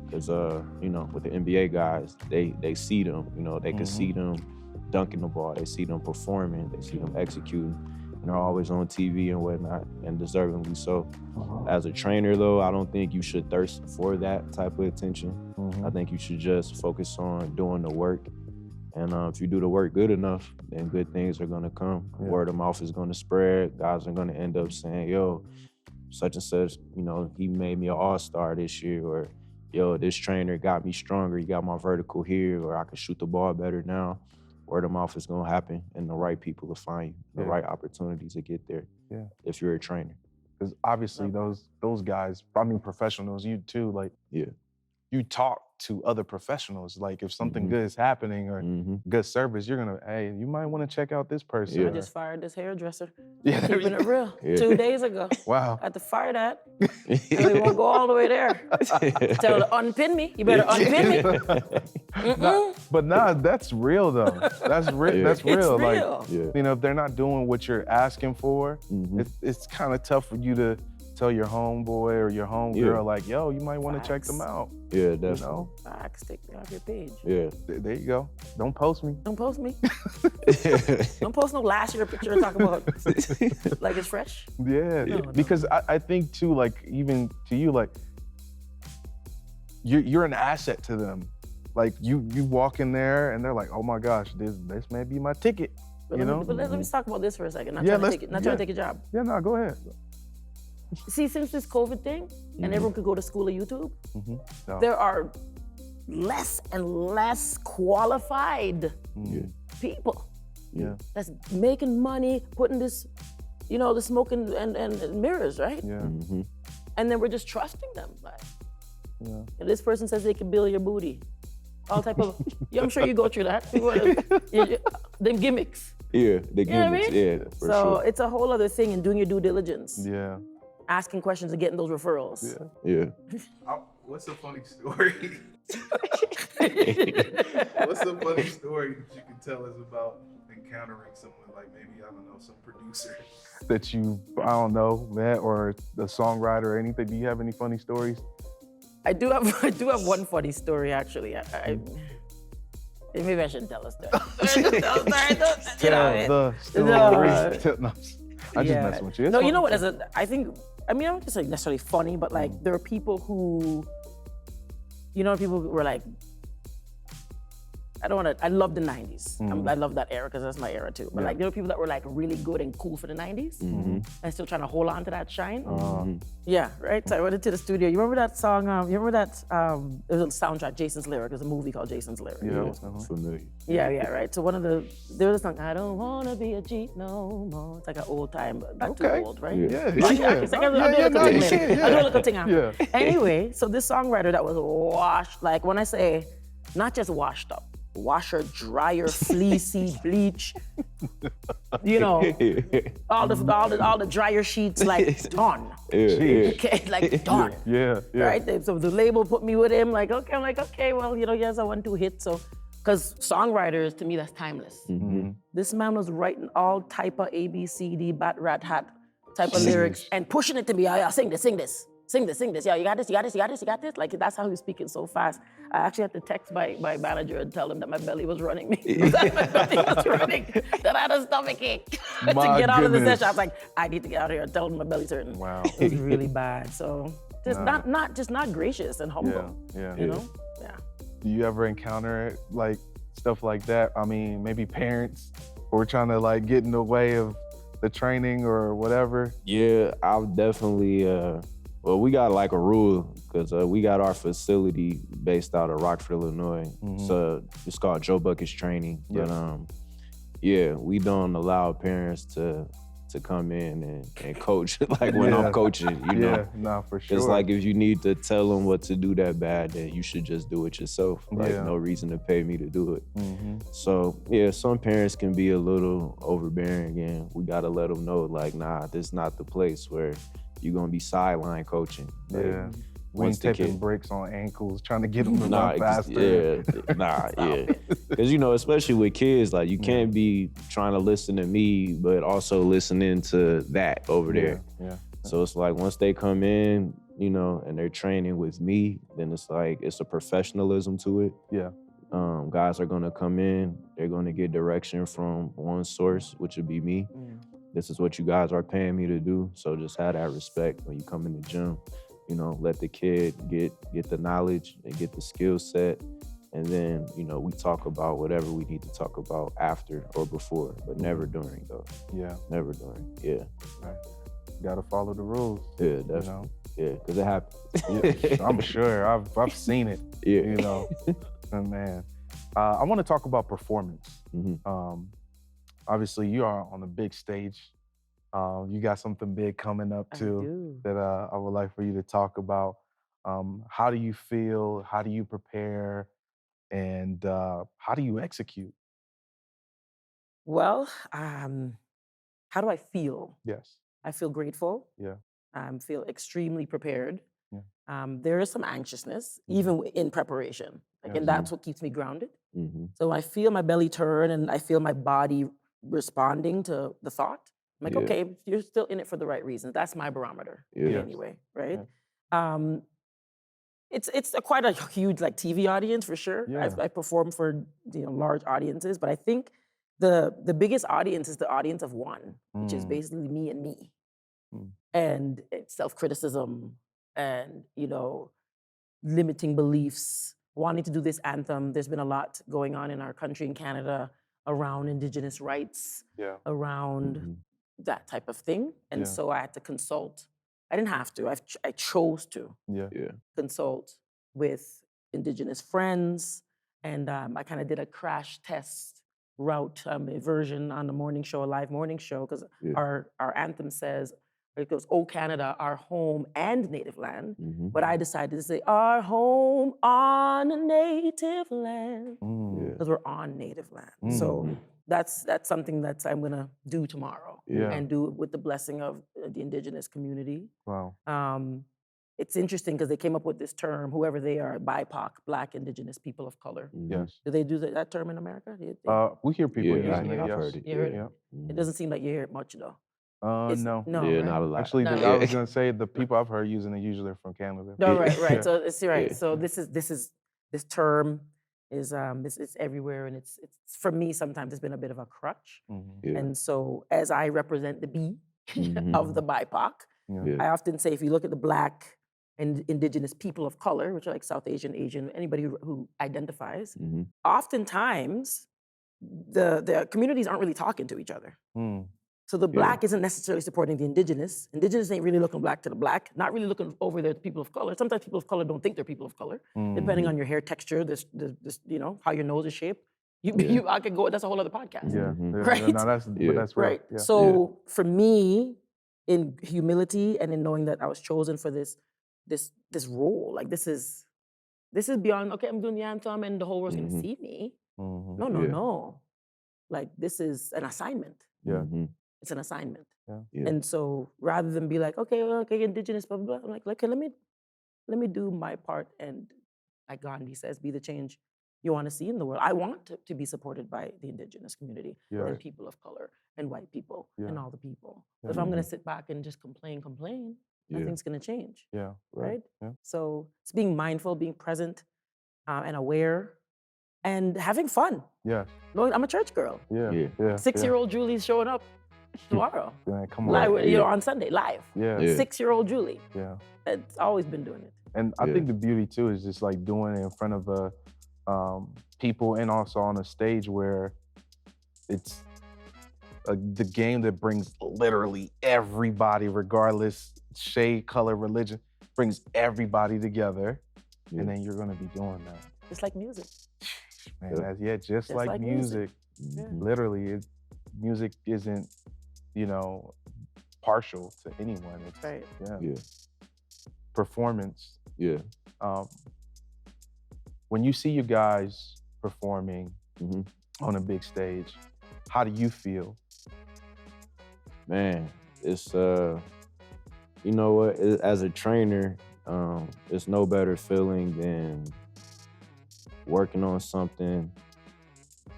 Because, with the NBA guys, they see them, they can see them dunking the ball, they see them performing, they see them executing, and they're always on TV and whatnot, and deservingly so. As a trainer, though, I don't think you should thirst for that type of attention. I think you should just focus on doing the work. And if you do the work good enough, then good things are gonna come. Word of mouth is gonna spread. Guys are gonna end up saying, yo, such and such, he made me an all-star this year, or yo, this trainer got me stronger, he got my vertical here, or I can shoot the ball better now. word of mouth is gonna happen, and the right people will find you, the right opportunities to get there. Yeah. If you're a trainer. Because obviously those guys, I mean professionals, you too, like you talk to other professionals. Like if something good is happening or good service, you're gonna, hey, you might want to check out this person. I just fired this hairdresser. Yeah, Keeping it real. 2 days ago. Wow. I had to fire that. And we won't go all the way there. Tell her to unpin me. You better unpin me. But nah, that's real though. That's real. That's real. It's real. Like, you know, if they're not doing what you're asking for, it's kind of tough for you to tell your homeboy or your homegirl, like, yo, you might want to check them out. Yeah, definitely. You know? Facts, take me off your page. Yeah. There you go. Don't post me. Don't post me. Don't post no last year picture and talk about like it's fresh. Yeah, No. because I think too, like even to you, like you're an asset to them. Like you walk in there and they're like, oh my gosh, this may be my ticket. But you know? let me talk about this for a second. Not Yeah, trying to take a job. Yeah, no, go ahead. See, since this COVID thing, and everyone could go to school or YouTube, No. there are less and less qualified people Yeah. that's making money, putting this, you know, the smoke and mirrors, right? Yeah. And then we're just trusting them. Like, Yeah. and this person says they can build your booty. All type of, I'm sure you go through that. Them gimmicks. Yeah, the You know what I gimmicks, mean? yeah, for So sure. it's a whole other thing in doing your due diligence, Yeah. asking questions and getting those referrals. Yeah. What's a funny story? What's a funny story that you can tell us about encountering someone like maybe, I don't know, some producer that you, I don't know, met, or a songwriter or anything? Do you have any funny stories? I do have one funny story actually. Maybe I shouldn't tell a story. Tell the story. No, I just messing with you. It's No, you fun. know what? I don't just like necessarily funny, but like there are people who, you know, people who were like, I love the 90s. I love that era because that's my era too. But like there were people that were like really good and cool for the 90s and still trying to hold on to that shine. Yeah, right? So I went into the studio. You remember that song? You remember that, it was a soundtrack, Jason's Lyric. There's a movie called Jason's Lyric. Yeah. Familiar. Yeah, right. So there was a song, I don't wanna be a G no more. It's like an old time, not too old, right? Yeah. It's like I'll do a little thing out. Yeah. Anyway, so this songwriter that was washed, like when I say, not just washed up, washer, dryer, fleecy, bleach, you know, all the dryer sheets, like done. Okay, like done. Yeah. Right? So the label put me with him, like, okay, well, you know, he has a 1-2 hit, so, because songwriters, to me, that's timeless. This man was writing all type of A, B, C, D, bat, rat, hat type of lyrics and pushing it to me, yeah, sing this. Yeah, you got this. Like, that's how he was speaking so fast. I actually had to text my manager and tell him that my belly was running me. That my belly was running, that I had a stomach ache to get out of the session. I was like, I need to get out of here and tell him my belly's hurting. Wow. It was really bad. So just not gracious and humble. Yeah. You know? Yeah. Do you ever encounter like stuff like that? I mean, maybe parents who are trying to like get in the way of the training or whatever? Yeah, I've definitely, well, we got like a rule because we got our facility based out of Rockford, Illinois. So it's called Joe Bucket's Training. But yeah, we don't allow parents to come in and coach like when I'm coaching, you know? Yeah, nah, for sure. It's like if you need to tell them what to do that bad, then you should just do it yourself. Like no reason to pay me to do it. So yeah, some parents can be a little overbearing and we gotta let them know like, nah, this is not the place where you're gonna be sideline coaching. Like, yeah. We ain't taking breaks on ankles, trying to get them to run faster. Because, you know, especially with kids, like you can't be trying to listen to me, but also listening to that over there. Yeah. So it's like once they come in, you know, and they're training with me, then it's like, it's a professionalism to it. Yeah. Guys are gonna come in, they're gonna get direction from one source, which would be me. This is what you guys are paying me to do. So just have that respect when you come in the gym. You know, let the kid get the knowledge and get the skill set. And then, you know, we talk about whatever we need to talk about after or before, but never during though. Yeah. Never during, yeah. Right. Gotta follow the rules. Yeah, definitely. You know? Yeah, because it happens. Yeah, I'm sure. I've seen it. Yeah. You know, and man. I want to talk about performance. Obviously, you are on the big stage. You got something big coming up too that I would like for you to talk about. How do you feel? How do you prepare? And how do you execute? Well, how do I feel? Yes. I feel grateful. Yeah. I feel extremely prepared. Yeah. There is some anxiousness, even in preparation. And that's what keeps me grounded. So I feel my belly turn and I feel my body responding to the thought. I'm like, okay, you're still in it for the right reasons. That's my barometer anyway, right? Yeah. It's quite a huge TV audience for sure. Yeah. I perform for large audiences, but I think the biggest audience is the audience of one, which is basically me and me. And it's self-criticism and, limiting beliefs, wanting to do this anthem. There's been a lot going on in our country in Canada around Indigenous rights, around that type of thing. And so I had to consult. I didn't have to. I chose to consult with Indigenous friends. And I kind of did a crash test route version on the morning show, a live morning show, because our anthem says, it goes, "Oh Canada, our home and native land." But I decided to say, "Our home on a native land," because we're on native land. So that's something that I'm gonna do tomorrow and do it with the blessing of the Indigenous community. Wow. It's interesting because they came up with this term, whoever they are, BIPOC, Black, Indigenous, People of Color. Yes. Do they do that term in America? We hear people using it. I've Yes. heard it. You heard it? It doesn't seem like you hear it much though. No. No, Yeah, right? not a lot. Actually, No. I was gonna say the people I've heard using it usually are from Canada. No, right. So it's right. Yeah. So this term is it's everywhere, and it's for me sometimes it's been a bit of a crutch. And so as I represent the B of the BIPOC, I often say if you look at the Black and Indigenous people of color, which are like South Asian, anybody who identifies, oftentimes the communities aren't really talking to each other. So the Black isn't necessarily supporting the Indigenous. Indigenous ain't really looking Black to the Black, not really looking over there to people of color. Sometimes people of color don't think they're people of color, depending on your hair texture, this how your nose is shaped. I could go. That's a whole other podcast. Right. No, that's real. Right. Yeah. So for me, in humility and in knowing that I was chosen for this role, like this is beyond. Okay, I'm doing the anthem, and the whole world's gonna see me. No. Like this is an assignment. Yeah. It's an assignment. Yeah. And so rather than be like, okay, Indigenous, blah, blah, blah, I'm like, okay, let me do my part. And like Gandhi says, be the change you want to see in the world. I want to be supported by the Indigenous community and people of color and white people and all the people. So if I'm going to sit back and just complain, nothing's going to change. Yeah. Right? Yeah. So it's being mindful, being present and aware and having fun. Yeah. I'm a church girl. Yeah. 6-year-old Jully's showing up tomorrow. Come on. Live, on Sunday, live. Yeah. 6-year-old Jully. Yeah. It's always been doing it. And I think the beauty too is just like doing it in front of people and also on a stage where it's the game that brings literally everybody, regardless shade, color, religion, brings everybody together. And then you're gonna be doing that. Just like music. Man, just like music. Literally, music isn't, partial to anyone. It's, right. Performance. Yeah. When you see you guys performing on a big stage, how do you feel? Man, it's you know what? As a trainer, it's no better feeling than working on something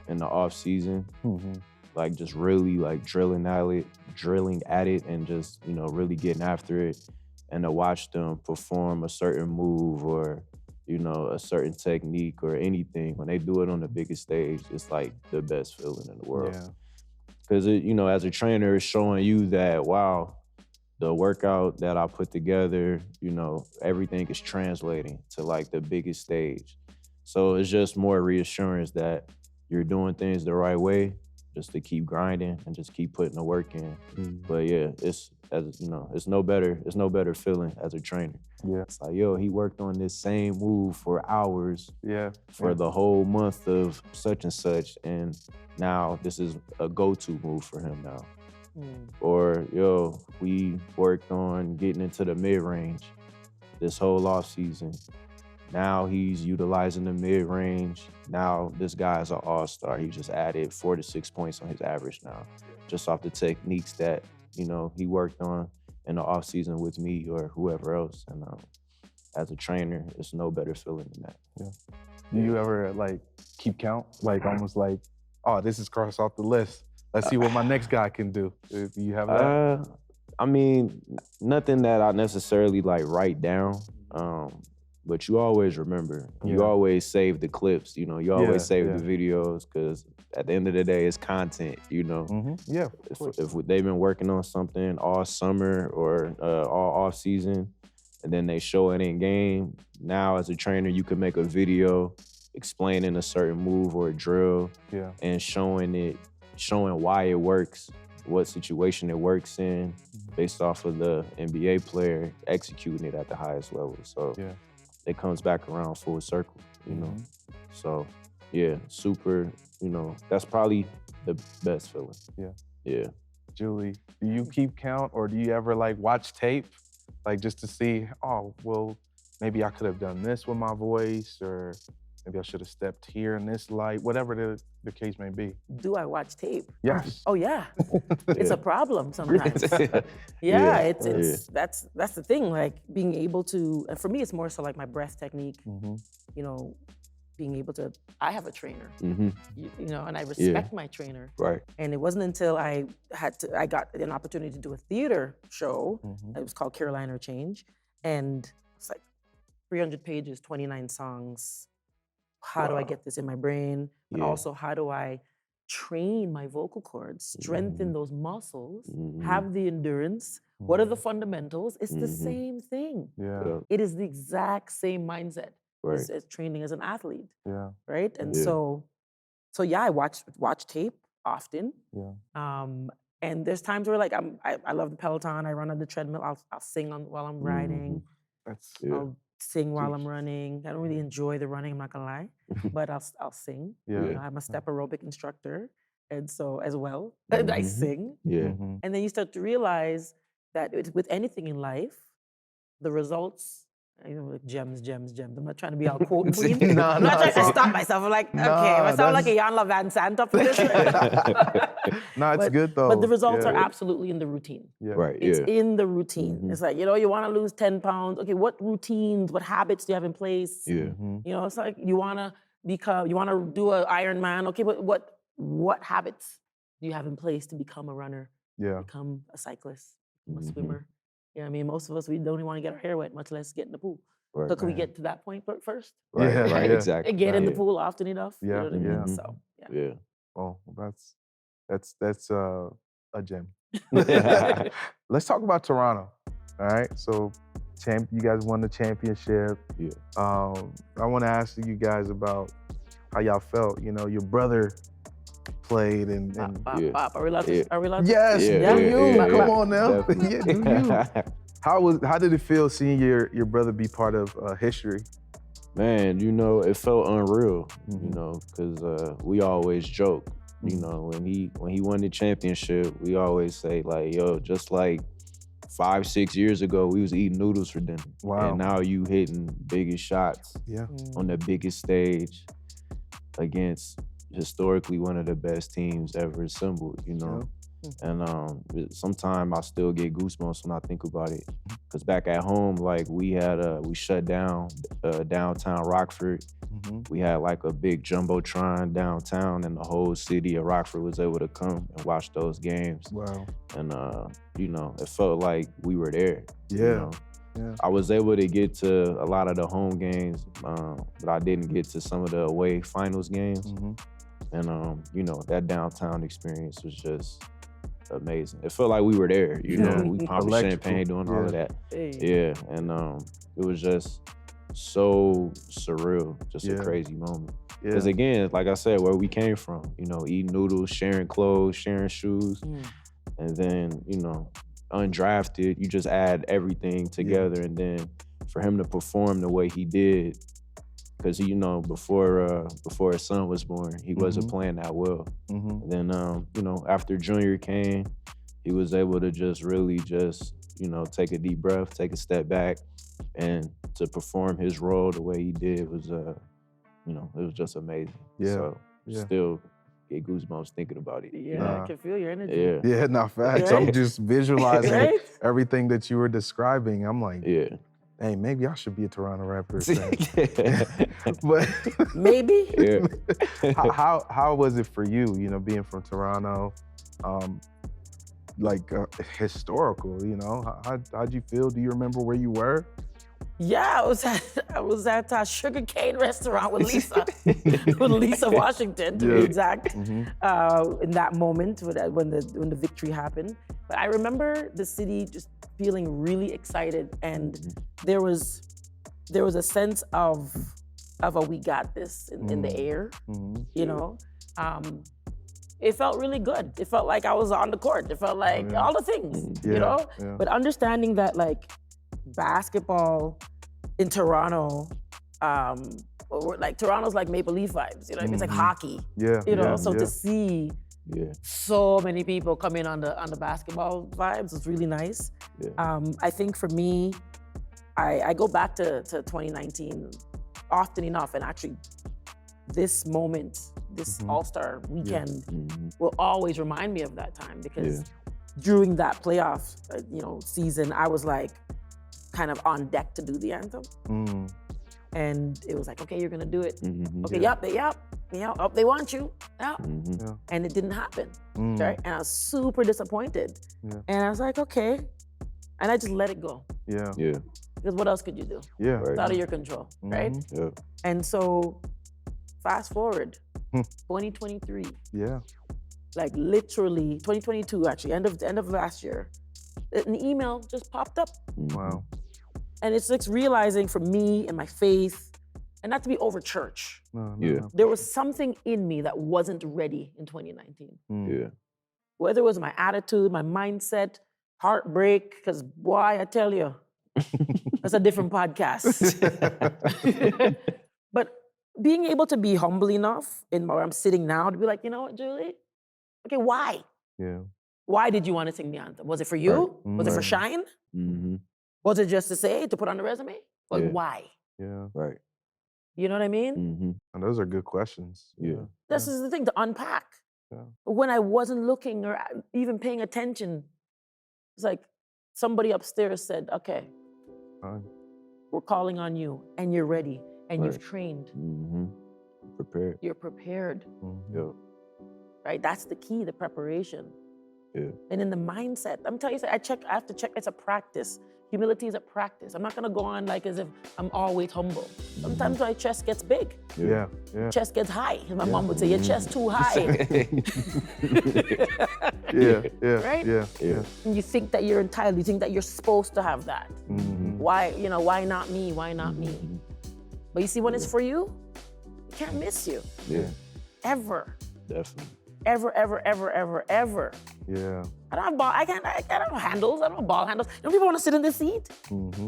in the off season, like just really like drilling at it, and just really getting after it, and to watch them perform a certain move or a certain technique or anything when they do it on the biggest stage. It's like the best feeling in the world. Because as a trainer, it's showing you that wow, the workout that I put together, everything is translating to like the biggest stage. So it's just more reassurance that you're doing things the right way just to keep grinding and just keep putting the work in. But yeah, it's no better feeling as a trainer. Yeah. It's like, yo, he worked on this same move for hours for the whole month of such and such, and now this is a go-to move for him now. Or, yo, we worked on getting into the mid-range this whole off season. Now he's utilizing the mid-range. Now this guy's an all-star. He just added 4 to 6 points on his average now, just off the techniques that, he worked on in the off season with me or whoever else. And as a trainer, it's no better feeling than that. Yeah. Do you ever keep count? Almost oh, this is crossed off the list. Let's see what my next guy can do. Do you have that? I mean, nothing that I necessarily write down. But you always remember. You always save the clips, you always save the videos, because at the end of the day, it's content, Yeah, If they've been working on something all summer or all off season, and then they show it in game, now as a trainer, you can make a video explaining a certain move or a drill and showing why it works, what situation it works in, based off of the NBA player executing it at the highest level. So it comes back around full circle, So yeah, super, that's probably the best feeling. Yeah. Jully, do you keep count, or do you ever watch tape, just to see, oh, well, maybe I could have done this with my voice, or maybe I should have stepped here in this light, whatever the case may be? Do I watch tape? Yes. Oh yeah, it's a problem sometimes. That's the thing. Being able to, and for me, it's more so my breath technique. Being able to. I have a trainer, and I respect my trainer. Right. And it wasn't until I got an opportunity to do a theater show. It was called Carolina Change, and it's 300 pages, 29 songs. How do I get this in my brain? But also, how do I train my vocal cords, strengthen those muscles, have the endurance? What are the fundamentals? It's the same thing. Yeah. It is the exact same mindset as training as an athlete. Yeah. Right? And so I watch tape often. Yeah. And there's times where I love the Peloton. I run on the treadmill. I'll sing while I'm riding. I'll sing while I'm running. I don't really enjoy the running, I'm not gonna lie, but I'll sing. Yeah. I'm a step aerobic instructor, and so as well, I sing. Yeah. And then you start to realize that with anything in life, the results, gems. I'm not trying to be all quote queen. I'm not trying to stop myself. I'm okay, I sound like a Jan Van Sant up for this. It's good though. But the results are absolutely in the routine. Yeah. Right. It's in the routine. It's you want to lose 10 pounds. Okay, what routines, what habits do you have in place? Yeah. It's you want to do an Ironman. Okay, but what habits do you have in place to become a runner? Yeah. Become a cyclist, become a swimmer. Most of us, we don't even want to get our hair wet, much less get in the pool. Right. So can we get to that point first? Right. Exactly. And get in the pool often enough. Yeah. You know what I mean? Yeah. So Yeah. Oh, that's a gem. Let's talk about Toronto. All right. So, you guys won the championship. Yeah. I want to ask you guys about how y'all felt. Your brother played and Are we allowed to? Are we allowed to? yes, come on now. Do you? How did it feel seeing your brother be part of history? Man, it felt unreal, because we always joke, when he won the championship, we always say yo, just 5-6 years ago, we was eating noodles for dinner. Wow. And now you hitting biggest shots on the biggest stage against historically one of the best teams ever assembled, And sometimes I still get goosebumps when I think about it. Because back at home, we shut down downtown Rockford. We had a big jumbotron downtown, and the whole city of Rockford was able to come and watch those games. Wow. And it felt like we were there. Yeah. I was able to get to a lot of the home games, but I didn't get to some of the away finals games. And that downtown experience was just amazing. It felt like we were there, we popped champagne, doing all of that. Hey. Yeah, and it was just so surreal, just a crazy moment. Because again, like I said, where we came from, you know, eating noodles, sharing clothes, sharing shoes, and then, you know, undrafted, you just add everything together, and then for him to perform the way he did, because you know, before his son was born, he wasn't playing that well. And then you know, after Junior came, he was able to just really just, you know, take a deep breath, take a step back, and to perform his role the way he did was you know, it was just amazing. So still get goosebumps thinking about it. I can feel your energy. Yeah, not facts. I'm just visualizing everything that you were describing. I'm like, hey, maybe I should be a Toronto Raptors fan. But maybe. How was it for you? You know, being from Toronto, like historical. You know, how'd you feel? Do you remember where you were? Yeah, I was at a sugarcane restaurant with Lisa, with Lisa Washington to be exact. In that moment when the victory happened, but I remember the city just feeling really excited, and there was a sense of a we got this in the air. You know, it felt really good. It felt like I was on the court. It felt like all the things, you know. But understanding that like basketball in Toronto, like Toronto's like Maple Leaf vibes, you know, it's like hockey, you know. So to see so many people come in on the basketball vibes was really nice. I think for me, I go back to 2019 often enough, and actually this moment, this All-Star weekend will always remind me of that time, because during that playoff season, I was like kind of on deck to do the anthem. And it was like, okay, you're gonna do it. Okay, yep, they want you. And it didn't happen, right? And I was super disappointed. And I was like, okay. And I just let it go. Because what else could you do? It's out of your control, right? And so fast forward, 2023. Like literally, 2022 actually, end of last year, an email just popped up. Wow. And it's like realizing for me and my faith, and not to be over church, there was something in me that wasn't ready in 2019. Whether it was my attitude, my mindset, heartbreak, because boy, I tell you, that's a different podcast. But being able to be humble enough in where I'm sitting now to be like, you know what, Jully? Okay, why? Why did you want to sing the anthem? Was it for you? Was it for shine? Was it just to say, to put on the resume? Like, why? Right. You know what I mean? And those are good questions. This is the thing, to unpack. When I wasn't looking or even paying attention, it's like somebody upstairs said, okay, we're calling on you, and you're ready, and you've trained. Prepared. You're prepared. Right? That's the key, the preparation. And in the mindset, I'm telling you, I have to check, it's a practice. Humility is a practice. I'm not gonna go on like as if I'm always humble. Sometimes my chest gets big. Chest gets high. My mom would say, your chest too high. Right? And you think that you're entitled, you think that you're supposed to have that. Why not me? Why not me? But you see, when it's for you, it can't miss you. Ever. Definitely. Ever. I don't have I don't have handles. I don't have ball handles. You know, people want to sit in the seat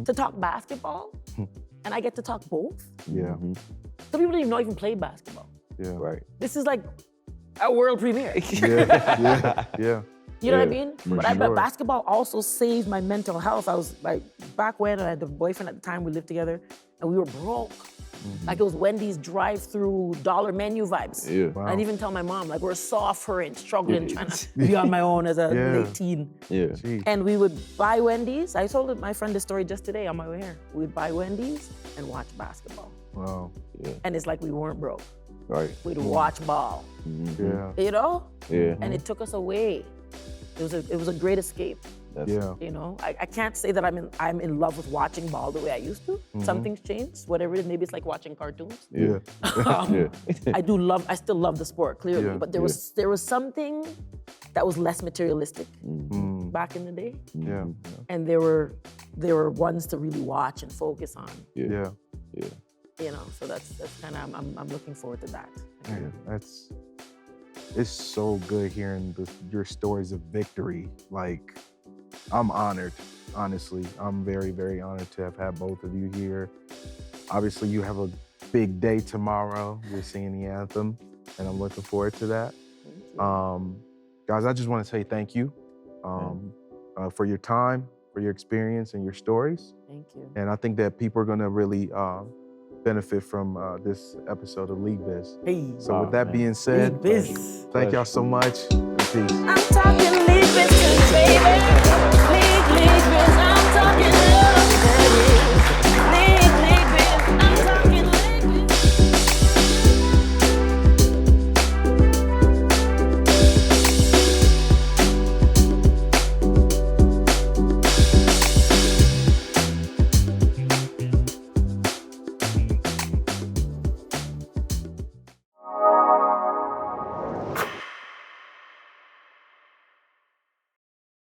to talk basketball, and I get to talk both. Some people don't even play basketball. Right. This is like a world premiere. You know what I mean? But basketball also saved my mental health. I was like, back when I had a boyfriend at the time, we lived together, and we were broke. Like it was Wendy's drive-through dollar menu vibes. I didn't even tell my mom, like we're suffering, struggling, trying to be on my own as a late teen. And we would buy Wendy's. I told my friend this story just today on my way here. We'd buy Wendy's and watch basketball. Wow. And it's like we weren't broke. Right. We'd watch ball. You know? And it took us away. It was a great escape. You know, I can't say that I'm in love with watching ball the way I used to. Something's changed, whatever it is. Maybe it's like watching cartoons. I still love the sport, clearly. But there was something that was less materialistic back in the day. And there were ones to really watch and focus on. Yeah. You know, so that's kind of I'm looking forward to that. Man, it's so good hearing your stories of victory. Like, I'm honored, honestly. I'm very, very honored to have had both of you here. Obviously, you have a big day tomorrow. You're singing the anthem, and I'm looking forward to that. Guys, I just want to say thank you for your time, for your experience, and your stories. Thank you. And I think that people are going to really benefit from this episode of LeagueBiz. Hey. So with that being said, LeagueBiz. thank y'all so much. Peace. I'm talking LeagueBiz, baby.